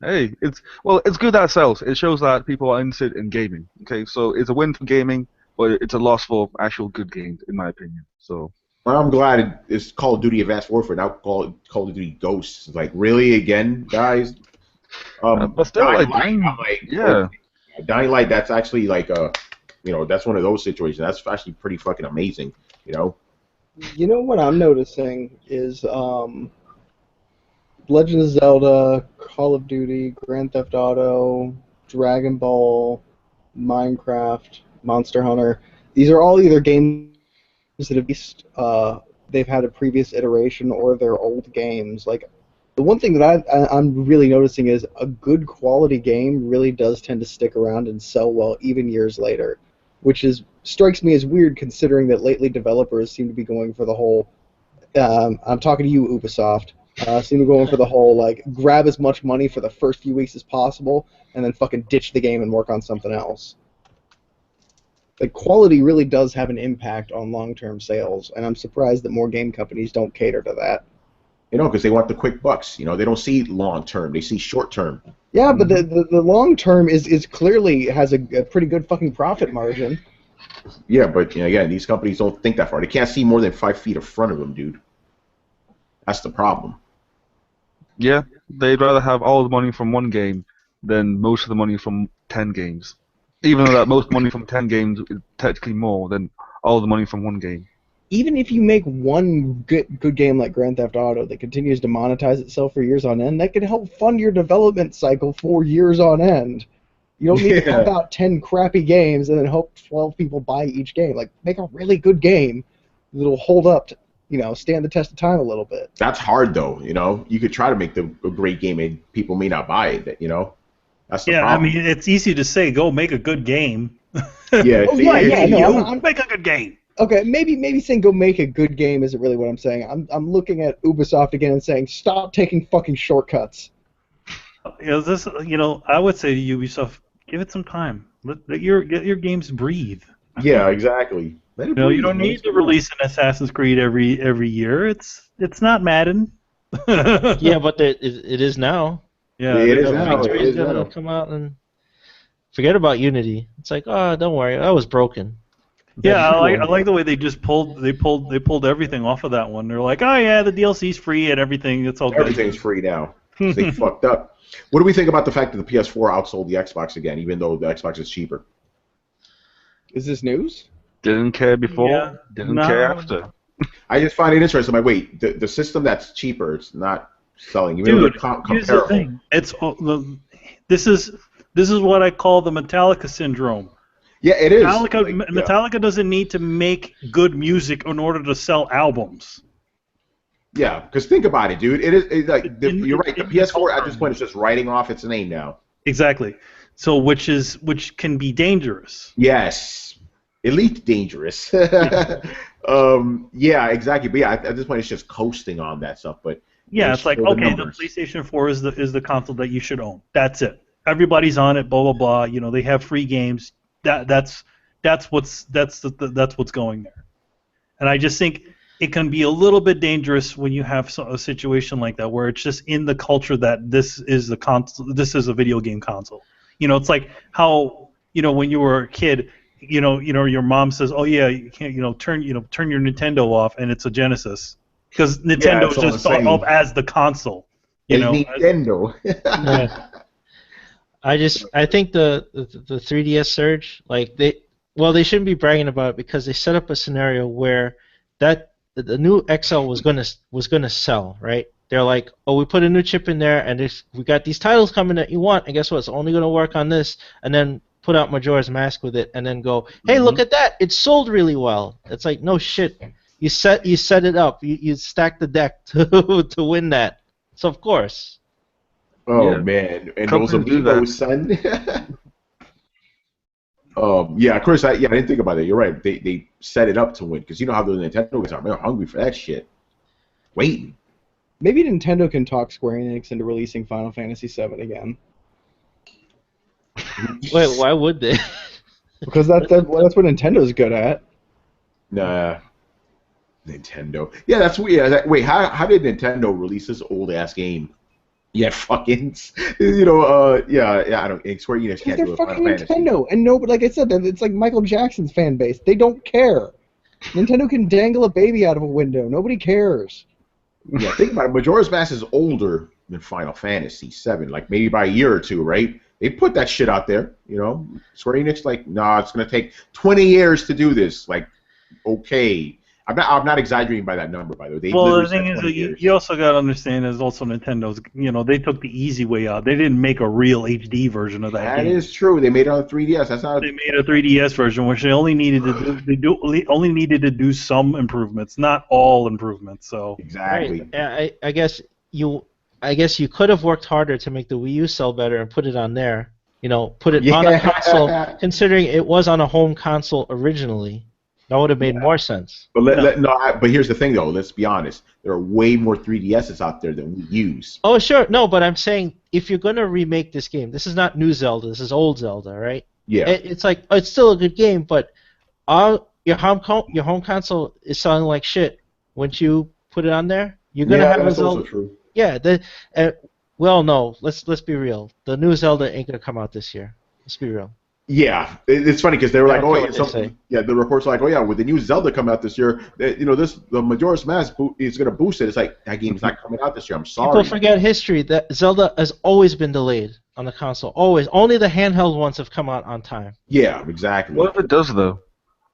It's good that it sells. It shows that people are interested in gaming. Okay, so it's a win for gaming, but it's a loss for actual good games, in my opinion. So. Well, I'm glad it's Call of Duty Advanced Warfare, now Call of Duty Ghosts. It's like, really, again, guys? But still, Dying Light, that's actually like that's one of those situations. That's actually pretty fucking amazing, you know? You know what I'm noticing is Legend of Zelda, Call of Duty, Grand Theft Auto, Dragon Ball, Minecraft, Monster Hunter. These are all either games that have they've had a previous iteration or they're old games. Like, the one thing that I'm really noticing is a good quality game really does tend to stick around and sell well even years later, which strikes me as weird considering that lately developers seem to be going for the whole. I'm talking to you, Ubisoft. Seem to be going for the whole like grab as much money for the first few weeks as possible and then fucking ditch the game and work on something else. Like, quality really does have an impact on long-term sales, and I'm surprised that more game companies don't cater to that. You know, because they want the quick bucks. You know, they don't see long-term; they see short-term. Yeah, but the long-term is clearly has a pretty good fucking profit margin. Yeah, but again, these companies don't think that far. They can't see more than 5 feet in front of them, dude. That's the problem. Yeah, they'd rather have all the money from one game than most of the money from 10 games. Even though that most money from 10 games is technically more than all the money from one game. Even if you make one good game like Grand Theft Auto that continues to monetize itself for years on end, that could help fund your development cycle for years on end. You don't need to pump out 10 crappy games and then hope 12 people buy each game. Like, make a really good game that'll hold up to, stand the test of time a little bit. That's hard, though, You could try to make a great game and people may not buy it, That's the problem. I mean, it's easy to say, go make a good game. Yeah, Make a good game. Okay, maybe saying go make a good game isn't really what I'm saying. I'm looking at Ubisoft again and saying, stop taking fucking shortcuts. I would say to Ubisoft, give it some time. Let your games breathe. Yeah, exactly. Let it You breathe, don't man. need to release an Assassin's Creed every year. It's not Madden. Yeah, but it is now. Yeah, it It is. is now. It Victory's is gonna now. come out and forget about Unity. It's like, oh, don't worry, that was broken. Yeah, That's I true. like the way they just pulled everything off of that one. They're like, oh yeah, the DLC's free and everything. It's all good. Everything's free now. They fucked up. What do we think about the fact that the PS4 outsold the Xbox again, even though the Xbox is cheaper? Is this news? Didn't care before, Yeah. didn't care No. after. I just find it interesting. I'm like, wait, the system that's cheaper, it's not selling. Even though Dude, they're here's the comparable. thing. This is what I call the Metallica syndrome. Yeah, it is. Metallica doesn't need to make good music in order to sell albums. Yeah, because think about it, dude. You're right. The PS4 at this point is just writing off its name now. Exactly. So which can be dangerous. Yes, elite dangerous. Yeah, exactly. But yeah, at this point, it's just coasting on that stuff. But Yeah, there's it's like, still okay, the numbers. PlayStation 4 is the console that you should own. That's it. Everybody's on it. Blah blah blah. They have free games. That's what's going there. And I just think it can be a little bit dangerous when you have a situation like that where it's just in the culture that this is the console. This is a video game console. It's like how when you were a kid. Your mom says, "Oh yeah, you can't, turn your Nintendo off," and it's a Genesis, because Nintendo it's is all just the thought same. of as the console. It's Nintendo. Yeah. I think the 3DS surge, like they shouldn't be bragging about it because they set up a scenario where the new XL was gonna sell, right? They're like, oh, we put a new chip in there, and we got these titles coming that you want, and guess what? It's only gonna work on this, and then put out Majora's Mask with it, and then go, hey, look at that! It sold really well. It's like, no shit. You set it up. You stacked the deck to win that. So of course. Oh Yeah. man, and those Companies do amigos, son. Yeah, Chris. I didn't think about it. You're right. They set it up to win because you know how the Nintendo guys are. They're hungry for that shit. Waiting. Maybe Nintendo can talk Square Enix into releasing Final Fantasy VII again. Wait, why would they? Because that's what Nintendo's good at. Nah. Nintendo. Yeah, that's weird. Wait, how did Nintendo release this old ass game? Yeah, fucking. Yeah. I don't. Square Enix Because can't they're do a fucking Final Fantasy. Nintendo, and nobody, like I said, it's like Michael Jackson's fan base. They don't care. Nintendo can dangle a baby out of a window. Nobody cares. Yeah, think about it. Majora's Mask is older than Final Fantasy VII, like maybe by a year or two, right? They put that shit out there, Square Enix, like, nah, it's gonna take 20 years to do this. Like, okay, I'm not exaggerating by that number, by the way. They Well, the literally thing said is 20 that years. you also got to understand is also Nintendo's. They took the easy way out. They didn't make a real HD version of that That game. is true. They made it on 3DS. That's not. They made a 3DS version, which they only needed only needed to do some improvements, not all improvements. So Exactly. Right. Yeah, I guess you could have worked harder to make the Wii U sell better and put it on there. Put it on a console, considering it was on a home console originally. That would have made more sense. But but here's the thing, though. Let's be honest. There are way more 3DSs out there than Wii U's. Oh, sure. No, but I'm saying if you're going to remake this game, this is not new Zelda. This is old Zelda, right? Yeah. It's like, it's still a good game, but your home console is selling like shit. Wouldn't you put it on there? You're going to have that's a also Zelda. true. Yeah. Well, no. Let's be real. The new Zelda ain't going to come out this year. Let's be real. Yeah, it's funny because they were like, I don't care what they say. the reports are like, oh yeah, with the new Zelda coming out this year, the Majora's Mask is going to boost it. It's like that game's not coming out this year. I'm sorry. People forget history. That Zelda has always been delayed on the console. Always. Only the handheld ones have come out on time. Yeah, exactly. What if it does though?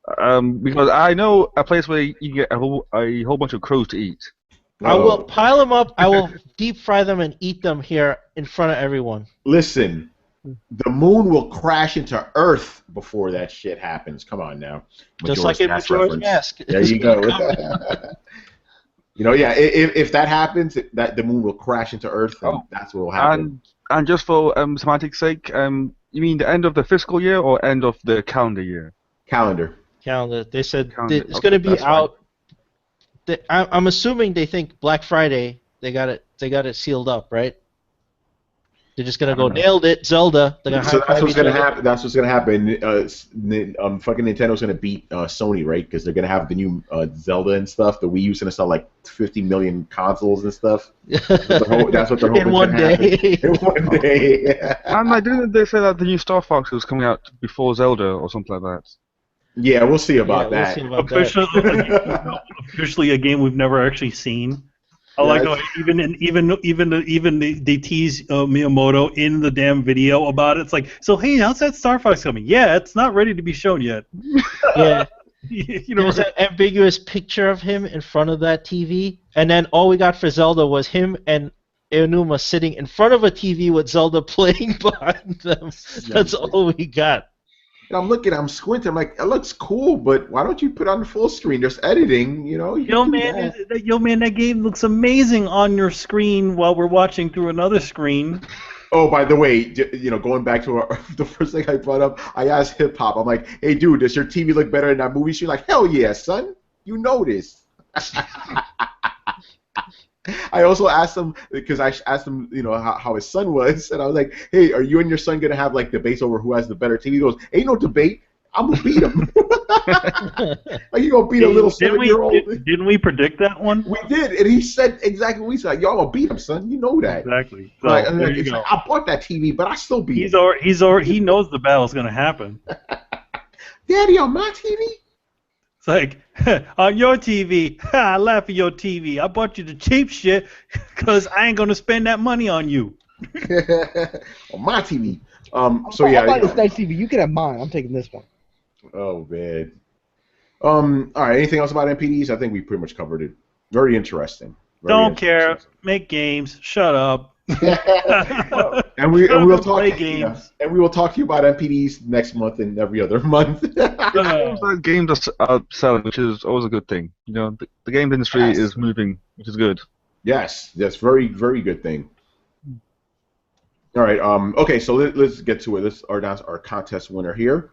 Because I know a place where you can get a whole bunch of crows to eat. I will pile them up. I will deep fry them and eat them here in front of everyone. Listen, the moon will crash into Earth before that shit happens. Come on now. Just like in Majora's Mask. There you go. If that happens, that the moon will crash into Earth, and that's what will happen. And just for semantics' sake, you mean the end of the fiscal year or end of the calendar year? Calendar. They said Calendar. it's going to be That's out. I'm assuming they think Black Friday they got it sealed up, right? They're just gonna go nailed it, Zelda. They're gonna So that's high-five what's each gonna other. happen. That's what's gonna happen. Fucking Nintendo's gonna beat Sony, right? Because they're gonna have the new Zelda and stuff. The Wii U's gonna sell like 50 million consoles and stuff. That's what they're hoping In one can happen. day. In one day. And like, didn't they say that the new Star Fox was coming out before Zelda or something like that? Yeah, we'll see about Yeah, we'll that. see about that. Officially a game we've never actually seen. I like how even they tease Miyamoto in the damn video about it. It's like, so hey, how's that Star Fox coming? Yeah, it's not ready to be shown yet. Yeah. You know, There's an ambiguous picture of him in front of that TV, and then all we got for Zelda was him and Aonuma sitting in front of a TV with Zelda playing behind them. That's all we got. And I'm looking, I'm squinting. I'm like, it looks cool, but why don't you put on the full screen? There's editing, you know. Yo man, that game looks amazing on your screen while we're watching through another screen. Oh, by the way, you know, going back to the first thing I brought up, I asked Hip Hop. I'm like, hey, dude, does your TV look better than that movie? She's like, hell yeah, son. You know this. I also asked him, because I asked him, you know, how his son was, and I was like, hey, are you and your son going to have, like, debates over who has the better TV? He goes, ain't no debate. I'm going to beat him. Like, you going to beat a little 7-year-old? Didn't we predict that one? We did, and he said exactly what we said. Yo, I'm going to beat him, son. You know that. Exactly. So, Like, there you it's go. like, I bought that TV, but I still beat He knows the battle's going to happen. Daddy, on my TV? It's like, on your TV, I laugh at your TV. I bought you the cheap shit because I ain't going to spend that money on you. On my TV. So yeah. I'll buy this nice TV. You can have mine. I'm taking this one. Oh, man. All right, anything else about MPDs? I think we pretty much covered it. Very interesting. Don't care. Make games. Shut up. And we'll talk. Play games. And we will talk to you about MPDs next month and every other month. Games are selling, which is always a good thing. You know, the game industry is moving, which is good. Yes, that's very, very good thing. All right. Okay, so let's get to it. Let's announce our contest winner here.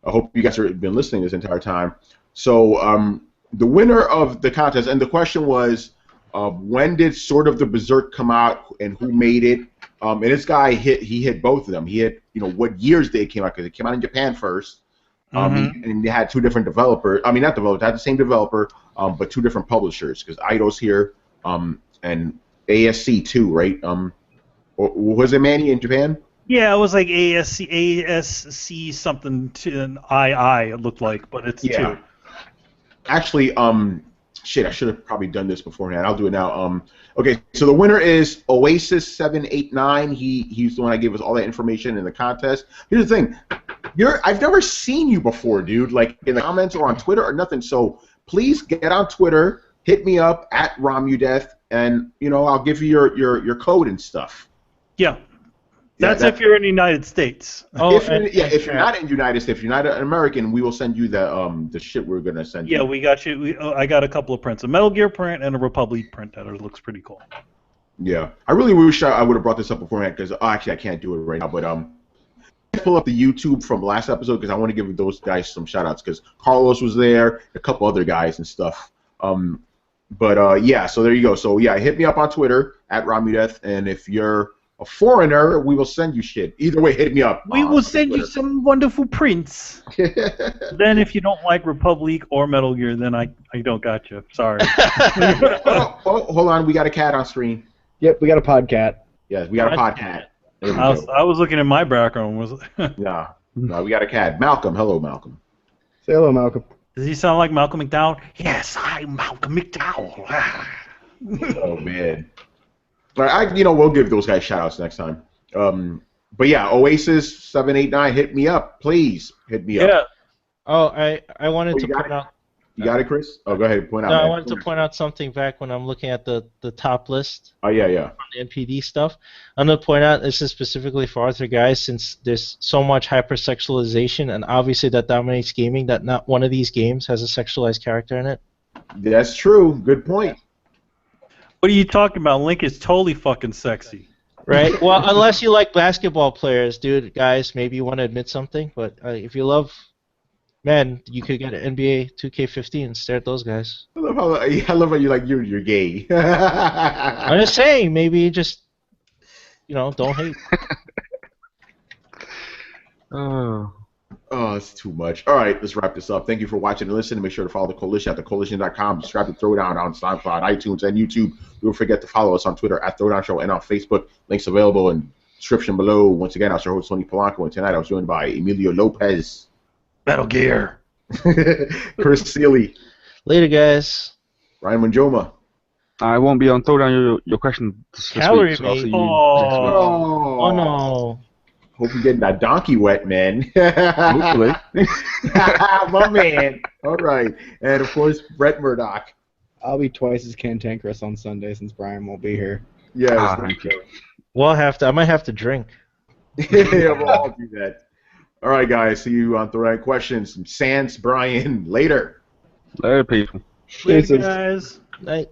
I hope you guys have been listening this entire time. So the winner of the contest, and the question was, when did Sword of the Berserk come out, and who made it? And this guy hit both of them. He hit, you know, what years they came out, because it came out in Japan first. And they had two different developers. I mean, not developers, they had the same developer, but two different publishers, because Eidos here and ASC too, right? Was it Manny in Japan? Yeah, it was like ASC something to an II, it looked like, but it's two. Actually, shit, I should have probably done this beforehand. I'll do it now. Okay, so the winner is Oasis789. He's the one that gave us all that information in the contest. Here's the thing. I've never seen you before, dude, like in the comments or on Twitter or nothing. So please get on Twitter, hit me up at RomUdeath, and, you know, I'll give you your code and stuff. Yeah. That's if you're in the United States. If you're not in the United States, if you're not an American, we will send you the shit we're gonna send you. Yeah, we got you. I got a couple of prints, a Metal Gear print and a Republic print that looks pretty cool. Yeah, I really wish I would have brought this up beforehand, because actually I can't do it right now. But pull up the YouTube from last episode, because I want to give those guys some shout outs, because Carlos was there, a couple other guys and stuff. Yeah, so there you go. So yeah, hit me up on Twitter at RomUdeath, and if you're a foreigner, we will send you shit. Either way, hit me up. We will send you some wonderful prints. Then if you don't like Republic or Metal Gear, then I don't got you. Sorry. Hold on. We got a cat on screen. Yep, we got a podcat. Yes, we got a podcat. I was looking at my background. Yeah. No, we got a cat. Malcolm. Hello, Malcolm. Say hello, Malcolm. Does he sound like Malcolm McDowell? Yes, I'm Malcolm McDowell. Oh, man. All right, we'll give those guys shout-outs next time. But yeah, Oasis789, hit me up, please. Hit me up. Yeah. Oh, I wanted to point out. You got it, Chris? Oh, go ahead. Point out. No, I wanted to point out something back when I'm looking at the top list. Oh, yeah. On the NPD stuff. I'm going to point out, this is specifically for Arthur guys, since there's so much hypersexualization, and obviously that dominates gaming, that not one of these games has a sexualized character in it. That's true. Good point. What are you talking about? Link is totally fucking sexy. Right? Well, unless you like basketball players, dude, guys, maybe you want to admit something, but if you love men, you could get an NBA 2K15 and stare at those guys. I love how you like you're gay. I'm just saying, maybe just don't hate. Oh. Oh, it's too much. All right, let's wrap this up. Thank you for watching and listening. Make sure to follow the Coalition at thecoalition.com. Subscribe to Throwdown on SoundCloud, iTunes, and YouTube. Don't forget to follow us on Twitter at Throwdown Show and on Facebook. Links available in the description below. Once again, I was your host, Tony Polanco, and tonight I was joined by Emilio Lopez, Metal Gear. Chris Seeley, Later, guys. Ryan Manjoma. I won't be on Throwdown your question this Calorie week, so I'll see you meat. next week. Oh no. Hope you're getting that donkey wet, man. Hopefully. My man. All right. And, of course, Brett Murdoch. I'll be twice as cantankerous on Sunday since Brian won't be here. Yes. Thank you. Well, I might have to drink. Yeah, we'll all do that. All right, guys. See you on Throwdown Questions. Sans Brian. Later. Later, people. Later, Jesus. guys. Night.